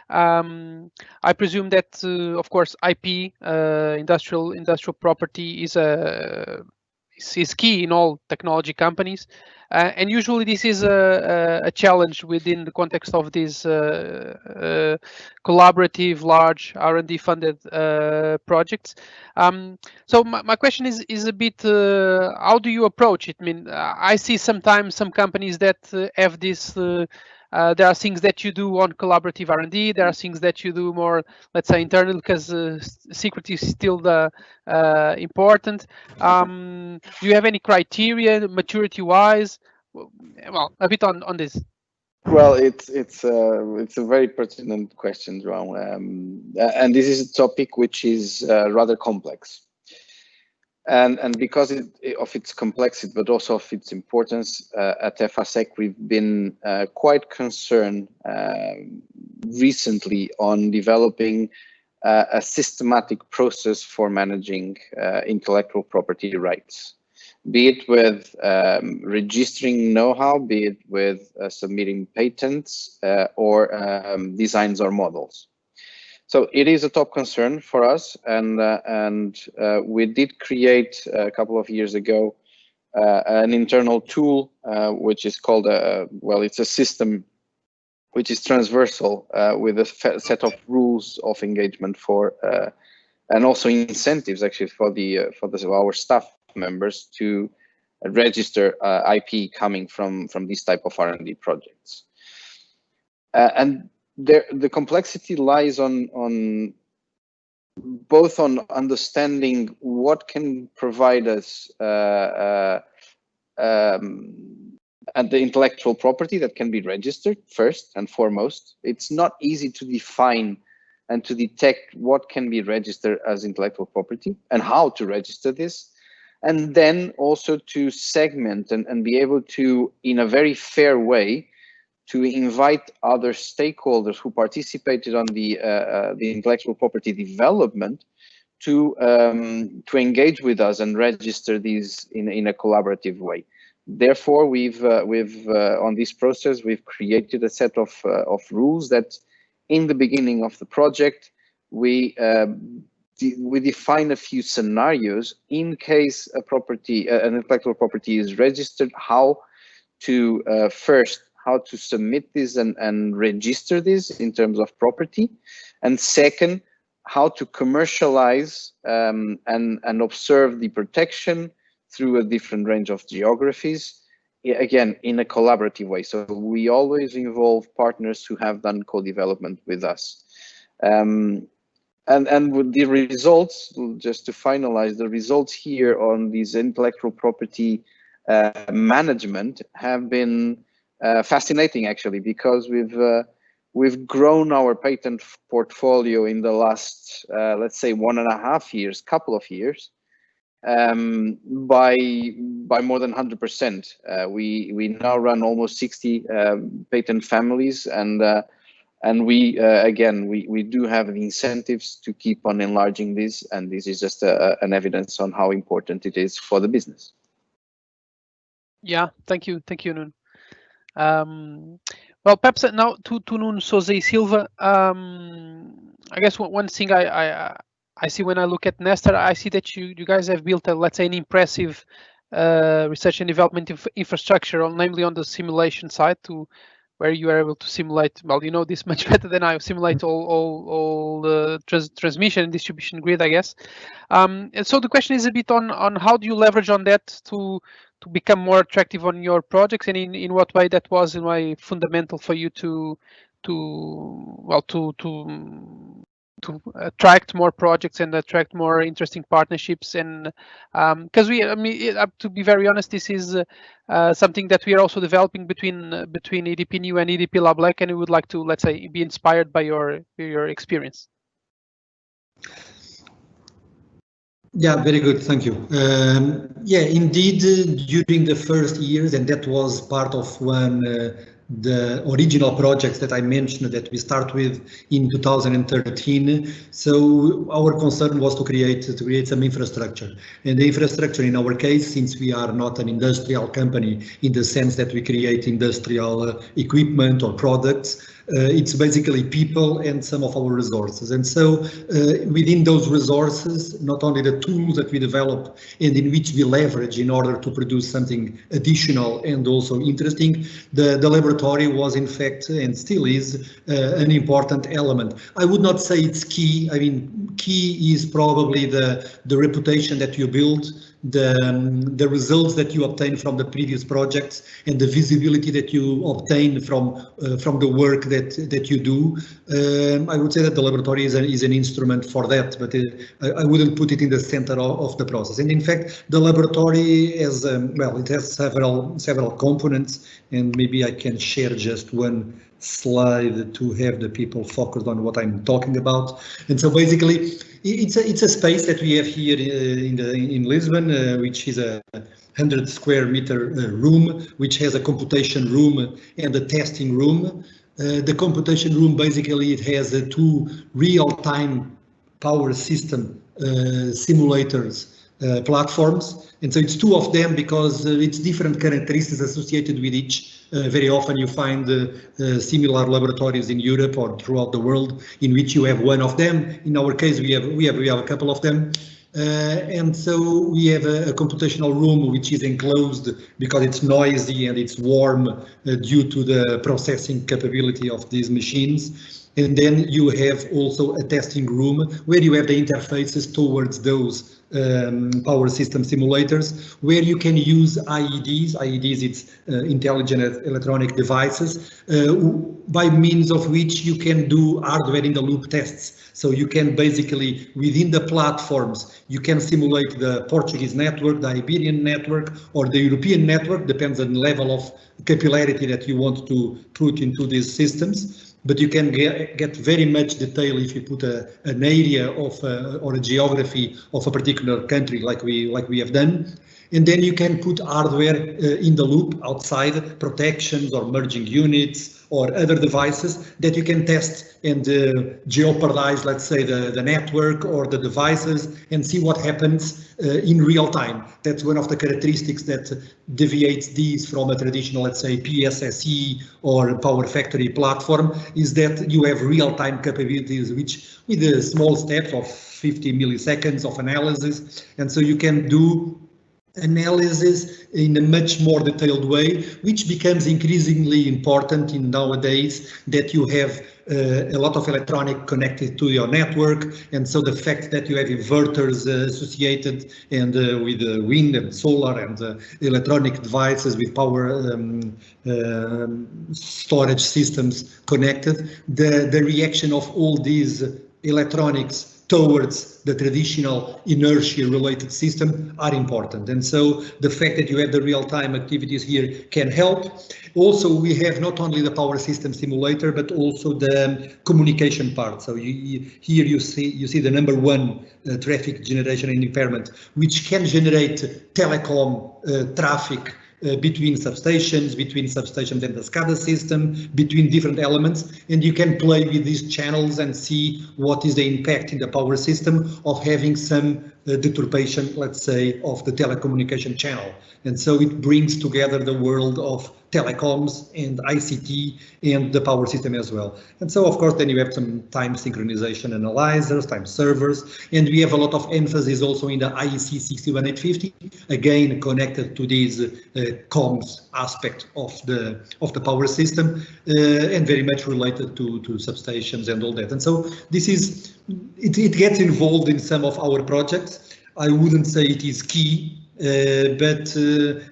I presume that, of course, IP, industrial property is key in all technology companies, and usually this is a challenge within the context of these collaborative, large R&D funded projects. So my question is a bit, how do you approach it? I mean, I see sometimes some companies that have this. There are things that you do on collaborative R&D. There are things that you do more, let's say, internal, because secret is still important. Do you have any criteria, maturity-wise? Well, a bit on this. Well, it's a very pertinent question, João, and this is a topic which is rather complex. And because of its complexity, but also of its importance, at EFASEC, we've been quite concerned recently on developing a systematic process for managing intellectual property rights, be it with registering know-how, be it with submitting patents or designs or models. So it is a top concern for us, and we did create a couple of years ago an internal tool which is called it's a system which is transversal with a set of rules of engagement for and also incentives actually for our staff members to register IP coming from these type of R&D projects. And the complexity lies on both on understanding what can provide us and the intellectual property that can be registered first and foremost. It's not easy to define and to detect what can be registered as intellectual property and how to register this. And then also to segment and be able to, in a very fair way, to invite other stakeholders who participated on the intellectual property development to engage with us and register these in a collaborative way. Therefore, we've on this process, we've created a set of rules that in the beginning of the project, we define a few scenarios in case a property, an intellectual property is registered, how to first, how to submit this and register this in terms of property, and second, how to commercialize and observe the protection through a different range of geographies, again, in a collaborative way. So we always involve partners who have done co-development with us. And with the results, just to finalize, the results here on these intellectual property management have been fascinating, actually, because we've grown our patent portfolio in the last, let's say, 1.5 years, couple of years, by more than 100%. We now run almost 60 patent families, and we again we do have the incentives to keep on enlarging this, and this is just an evidence on how important it is for the business. Yeah, thank you, Nuno. Well, perhaps now to Nuno Sousa e Silva. I guess one thing I see when I look at Nestor, I see that you guys have built a, let's say, an impressive research and development infrastructure, namely on the simulation side, where you are able to simulate. Well, you know this much better than I. Simulate all the transmission and distribution grid, I guess. And so the question is a bit on how do you leverage on that to become more attractive on your projects, and in what way that was in way fundamental for you to attract more projects and attract more interesting partnerships. And because to be very honest, this is something that we are also developing between EDP New and EDP Lab Lake, and we would like to, let's say, be inspired by your experience. Yeah, very good, thank you. Yeah, indeed, during the first years, and that was part of the original projects that I mentioned that we start with in 2013. So our concern was to create some infrastructure, and the infrastructure in our case, since we are not an industrial company in the sense that we create industrial equipment or products, it's basically people and some of our resources. And so within those resources, not only the tools that we develop and in which we leverage in order to produce something additional and also interesting, the laboratory was in fact and still is an important element. I would not say it's key. I mean, key is probably the reputation that you build, the results that you obtain from the previous projects, and the visibility that you obtain from the work that you do. I would say that the laboratory is an instrument for that, but I wouldn't put it in the center of the process. And in fact, the laboratory is well, it has several components, and maybe I can share just one slide to have the people focused on what I'm talking about. And so basically, it's a space that we have here in Lisbon, which is a 100 square meter room, which has a computation room and a testing room. The computation room, basically, it has two real-time power system simulators platforms, and so it's two of them because it's different characteristics associated with each. Very often you find similar laboratories in Europe or throughout the world in which you have one of them. In our case, we have a couple of them. And so we have a computational room which is enclosed because it's noisy and it's warm due to the processing capability of these machines. And then you have also a testing room where you have the interfaces towards those power system simulators, where you can use IEDs. IEDs, it's intelligent electronic devices, by means of which you can do hardware in the loop tests. So you can basically, within the platforms, you can simulate the Portuguese network, the Iberian network, or the European network, depends on the level of capillarity that you want to put into these systems. But you can get very much detail if you put an area of or a geography of a particular country, like we have done. And then you can put hardware in the loop outside, protections or merging units or other devices that you can test and jeopardize, let's say, the network or the devices and see what happens in real time. That's one of the characteristics that deviates these from a traditional, let's say, PSSE or Power Factory platform, is that you have real-time capabilities, which with a small steps of 50 milliseconds of analysis, and so you can do analysis in a much more detailed way, which becomes increasingly important in nowadays that you have a lot of electronic connected to your network, and so the fact that you have inverters associated and with wind and solar and electronic devices with power storage systems connected, the reaction of all these electronics towards the traditional inertia related system are important. And so the fact that you have the real-time activities here can help. Also, we have not only the power system simulator, but also the communication part. So here you see the number one traffic generation and impairment, which can generate telecom traffic between substations and the SCADA system, between different elements, and you can play with these channels and see what is the impact in the power system of having some deturpation, let's say, of the telecommunication channel. And so it brings together the world of telecoms and ICT and the power system as well. And so, of course, then you have some time synchronization analyzers, time servers, and we have a lot of emphasis also in the IEC 61850, again connected to this comms aspect of the power system, and very much related to substations and all that. And so this is, it gets involved in some of our projects. I wouldn't say it is key. But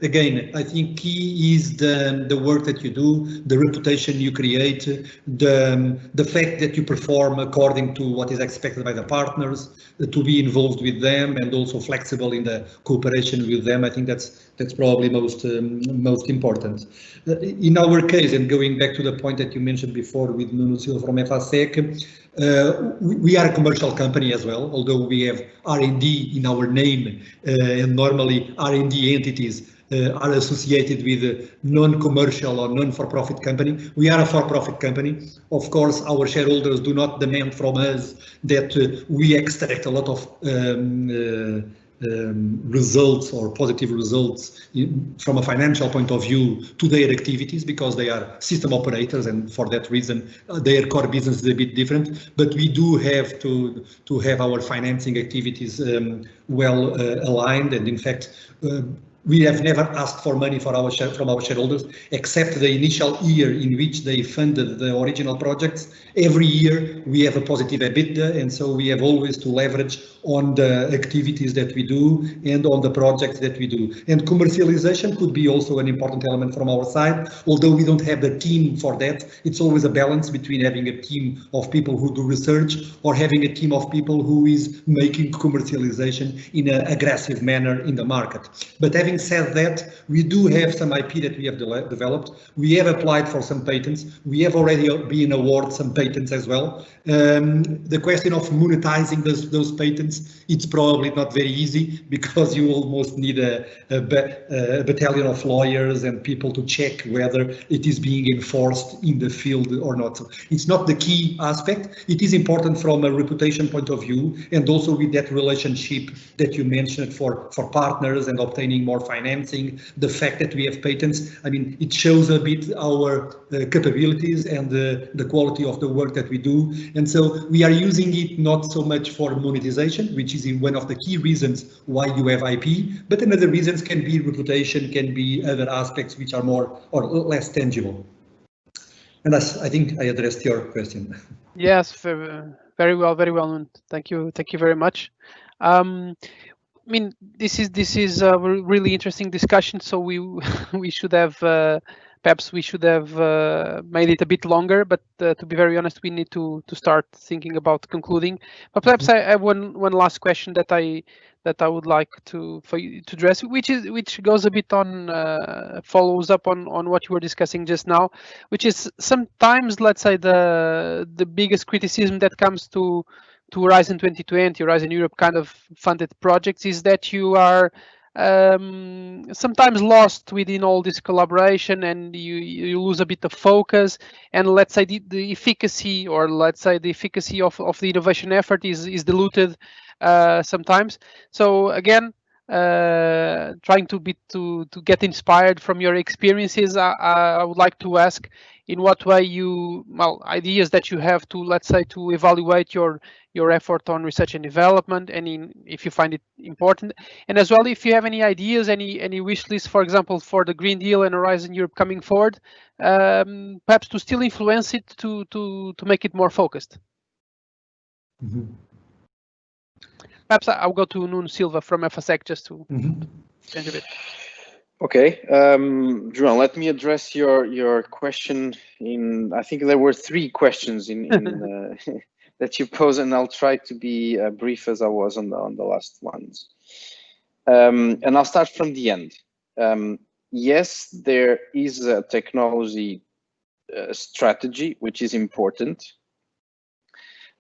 again, I think key is the work that you do, the reputation you create, the fact that you perform according to what is expected by the partners, to be involved with them and also flexible in the cooperation with them. I think that's probably most important. In our case, and going back to the point that you mentioned before with Nuno Silva from FASEC, we are a commercial company as well, although we have R&D in our name, and normally R&D entities are associated with non-commercial or non-for-profit company. We are a for-profit company. Of course, our shareholders do not demand from us that we extract a lot of results or positive results from a financial point of view to their activities, because they are system operators, and for that reason their core business is a bit different. But we do have to have our financing activities well aligned, and in fact we have never asked for money from our shareholders, except the initial year in which they funded the original projects. Every year we have a positive EBITDA, and so we have always to leverage on the activities that we do and on the projects that we do. And commercialization could be also an important element from our side, although we don't have the team for that. It's always a balance between having a team of people who do research or having a team of people who is making commercialization in an aggressive manner in the market. But having said that, we do have some IP that we have developed. We have applied for some patents. We have already been awarded some patents as well. The question of monetizing those patents, it's probably not very easy, because you almost need a battalion of lawyers and people to check whether it is being enforced in the field or not. So it's not the key aspect. It is important from a reputation point of view, and also with that relationship that you mentioned for partners and obtaining more financing. The fact that we have patents, I mean, it shows a bit our capabilities and the quality of the work that we do. And so we are using it not so much for monetization, which is one of the key reasons why you have IP, but another reasons can be reputation, can be other aspects which are more or less tangible. And I think I addressed your question. Yes, very well, very well. Thank you very much. I mean, this is a really interesting discussion. So we should have perhaps we should have made it a bit longer. But to be very honest, we need to start thinking about concluding. But perhaps I have one last question that I would like for you to address, which goes a bit on follows up on what you were discussing just now, which is sometimes, let's say, the biggest criticism that comes to Horizon 2020, Horizon Europe kind of funded projects is that you are sometimes lost within all this collaboration, and you lose a bit of focus, and let's say the efficacy, or let's say the efficacy of the innovation effort is diluted sometimes. So again, trying to get inspired from your experiences, I would like to ask in what way ideas that you have to, let's say, to evaluate your effort on research and development, and if you find it important, and as well if you have any ideas, any wish list, for example, for the Green Deal and Horizon Europe coming forward, perhaps to still influence it to make it more focused. Perhaps I'll go to Nuno Silva from FSEC just to change a bit. Okay, João, let me address your question I think there were 3 questions in that you posed, and I'll try to be brief as I was on the last ones. And I'll start from the end. Yes, there is a technology strategy, which is important,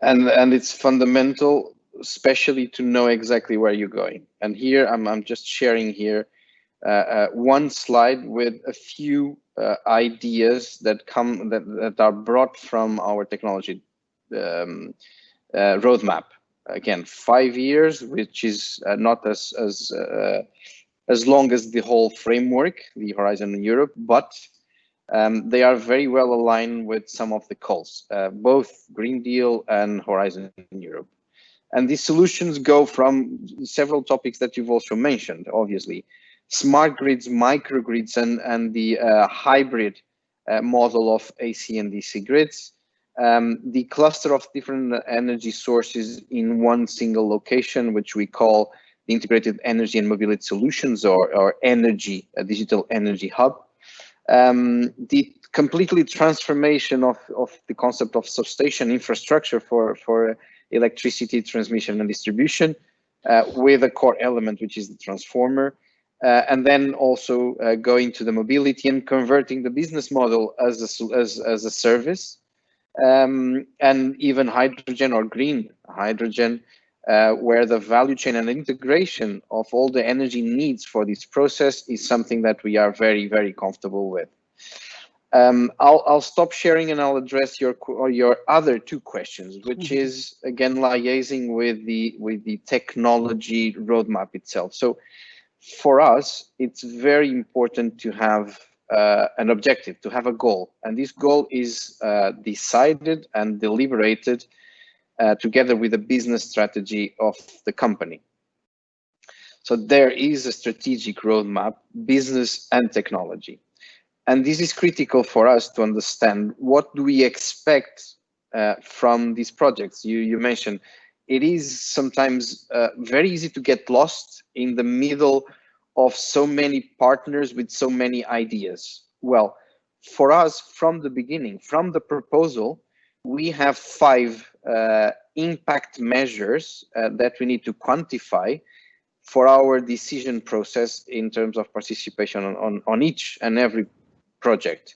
and it's fundamental, especially to know exactly where you're going. And here I'm just sharing here one slide with a few ideas that are brought from our technology roadmap. Again, 5 years, which is not as long as the whole framework, the Horizon Europe, but they are very well aligned with some of the calls, both Green Deal and Horizon Europe. And these solutions go from several topics that you've also mentioned, obviously. Smart grids, microgrids, and the hybrid model of AC and DC grids, the cluster of different energy sources in one single location, which we call the Integrated Energy and Mobility Solutions, or energy, a digital energy hub. The completely transformation of the concept of substation infrastructure for electricity transmission and distribution, with a core element, which is the transformer. And then also going to the mobility and converting the business model as a service, and even hydrogen or green hydrogen, where the value chain and integration of all the energy needs for this process is something that we are very, very comfortable with. I'll stop sharing and I'll address your other 2 questions, which is again liaising with the technology roadmap itself. So for us, it's very important to have an objective, to have a goal, and this goal is decided and deliberated together with the business strategy of the company. So there is a strategic roadmap, business and technology. And this is critical for us to understand what do we expect from these projects. You mentioned it is sometimes very easy to get lost in the middle of so many partners with so many ideas. Well, for us, from the beginning, from the proposal, we have 5 impact measures that we need to quantify for our decision process in terms of participation on each and every project.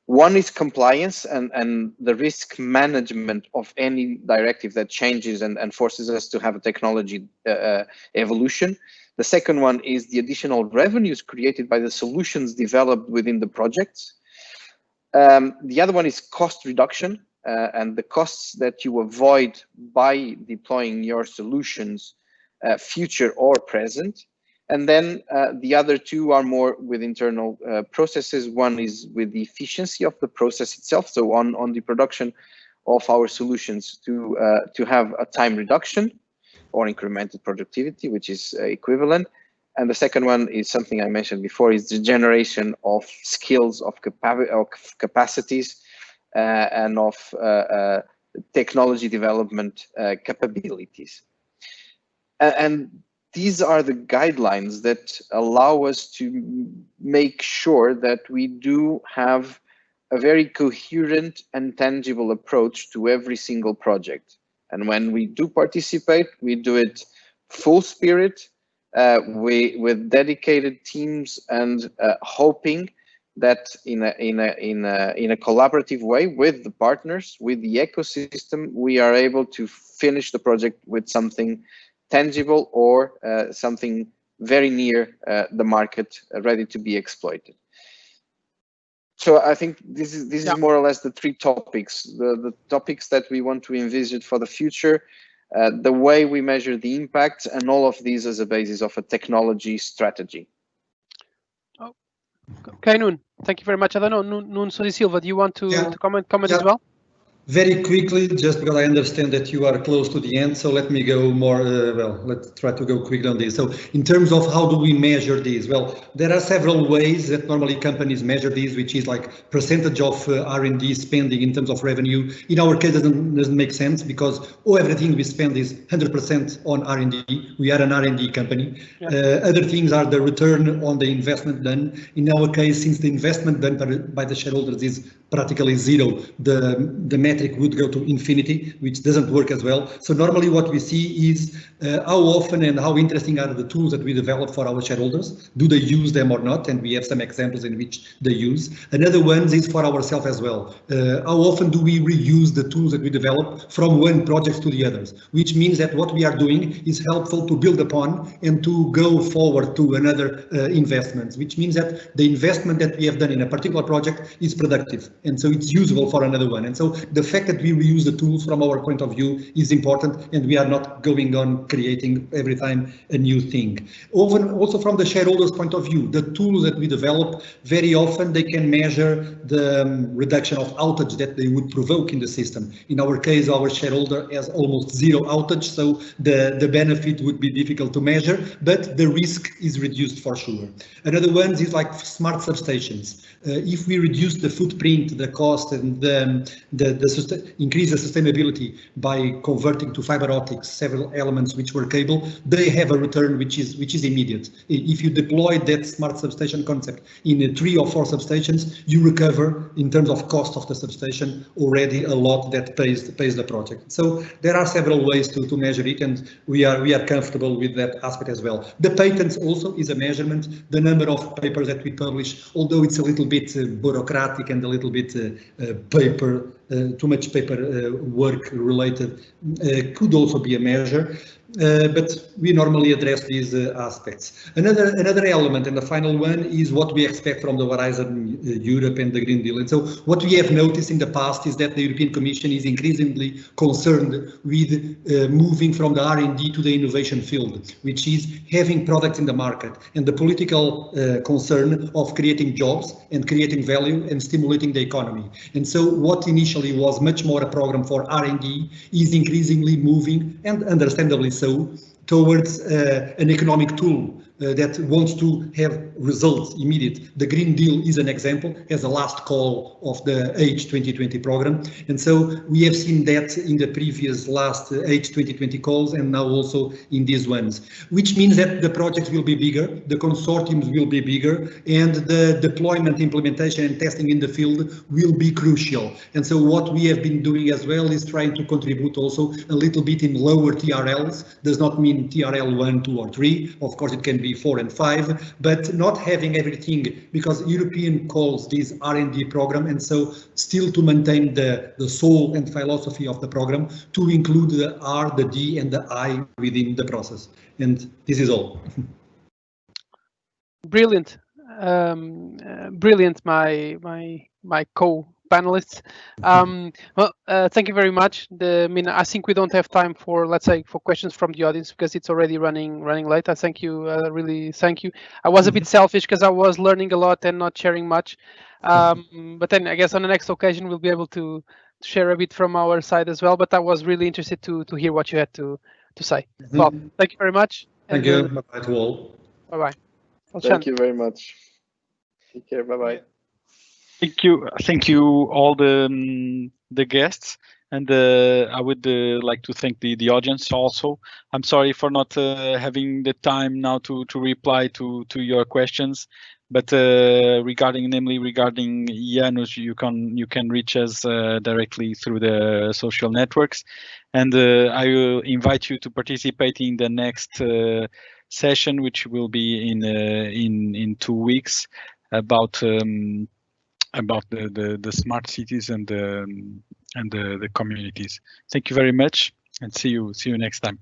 One is compliance and the risk management of any directive that changes and forces us to have a technology evolution. The second one is the additional revenues created by the solutions developed within the projects. The other one is cost reduction and the costs that you avoid by deploying your solutions, future or present. And then the other 2 are more with internal processes. One is with the efficiency of the process itself. So on the production of our solutions to have a time reduction or incremented productivity, which is equivalent. And the second one is something I mentioned before, is the generation of skills, of capacities and of technology development capabilities. And these are the guidelines that allow us to make sure that we do have a very coherent and tangible approach to every single project. And when we do participate, we do it full spirit, with dedicated teams, and hoping that in a collaborative way with the partners, with the ecosystem, we are able to finish the project with something tangible or something very near the market, ready to be exploited. So I think this is more or less the three topics, the topics that we want to envisage for the future, the way we measure the impacts, and all of these as a basis of a technology strategy. Okay, Nuno, thank you very much. I don't know, Nuno Sousa Silva, do you want to comment as well? Very quickly, just because I understand that you are close to the end, so let me go more, well, let's try to go quickly on this. So in terms of how do we measure these? Well, there are several ways that normally companies measure these, which is like percentage of R&D spending in terms of revenue. In our case, it doesn't make sense because everything we spend is 100% on R&D. We are an R&D company. Other things are the return on the investment done. In our case, since the investment done by the shareholders is practically zero, the metric would go to infinity, which doesn't work as well. So normally what we see is how often and how interesting are the tools that we develop for our shareholders. Do they use them or not? And we have some examples in which they use. Another one is for ourselves as well. How often do we reuse the tools that we develop from one project to the others? Which means that what we are doing is helpful to build upon and to go forward to another investments, which means that the investment that we have done in a particular project is productive. And so it's usable for another one. And so the fact that we reuse the tools from our point of view is important, and we are not going on creating every time a new thing. Also from the shareholders' point of view, the tools that we develop, very often they can measure the reduction of outage that they would provoke in the system. In our case, our shareholder has almost zero outage, so the benefit would be difficult to measure, but the risk is reduced for sure. Another one is like smart substations. If we reduce the footprint, the cost, and increase the sustainability by converting to fiber optics several elements which were cable, they have a return which is immediate. If you deploy that smart substation concept in 3 or 4 substations, you recover in terms of cost of the substation already a lot that pays the project. So there are several ways to measure it, and we are comfortable with that aspect as well. The patents also is a measurement. The number of papers that we publish, although it's a little bit bureaucratic and a little bit too much paper work related, could also be a measure. But we normally address these aspects. Another element, and the final one, is what we expect from the Horizon Europe and the Green Deal. And so what we have noticed in the past is that the European Commission is increasingly concerned with moving from the R&D to the innovation field, which is having products in the market, and the political concern of creating jobs and creating value and stimulating the economy. And so what initially was much more a program for R&D is increasingly moving, and understandably so, towards an economic tool that wants to have results immediate. The Green Deal is an example, as a last call of the H 2020 program. And so we have seen that in the previous last H 2020 calls, and now also in these ones, which means that the projects will be bigger, the consortiums will be bigger, and the deployment, implementation and testing in the field will be crucial. And so what we have been doing as well is trying to contribute also a little bit in lower TRLs. Does not mean TRL 1, 2 or 3. Of course, it can be 4 and 5, but not having everything, because European calls this R&D program, and so still to maintain the soul and philosophy of the program, to include the R, the D and the I within the process. And this is all. Brilliant. Brilliant, my co-panelists. Well, thank you very much. I think we don't have time for, let's say, for questions from the audience, because it's already running late. I thank you, really thank you. I was a bit selfish because I was learning a lot and not sharing much. But then I guess on the next occasion we'll be able to share a bit from our side as well. But I was really interested to hear what you had to say. Well, thank you very much. Thank you. Bye-bye to all. Bye-bye. Thank you very much. Take care. Bye-bye. Thank you all the guests, and I would like to thank the audience also. I'm sorry for not having the time now to reply to your questions, but namely regarding IANOS, you can reach us directly through the social networks, and I will invite you to participate in the next session, which will be in 2 weeks, about the smart cities and the communities. Thank you very much, and see you next time.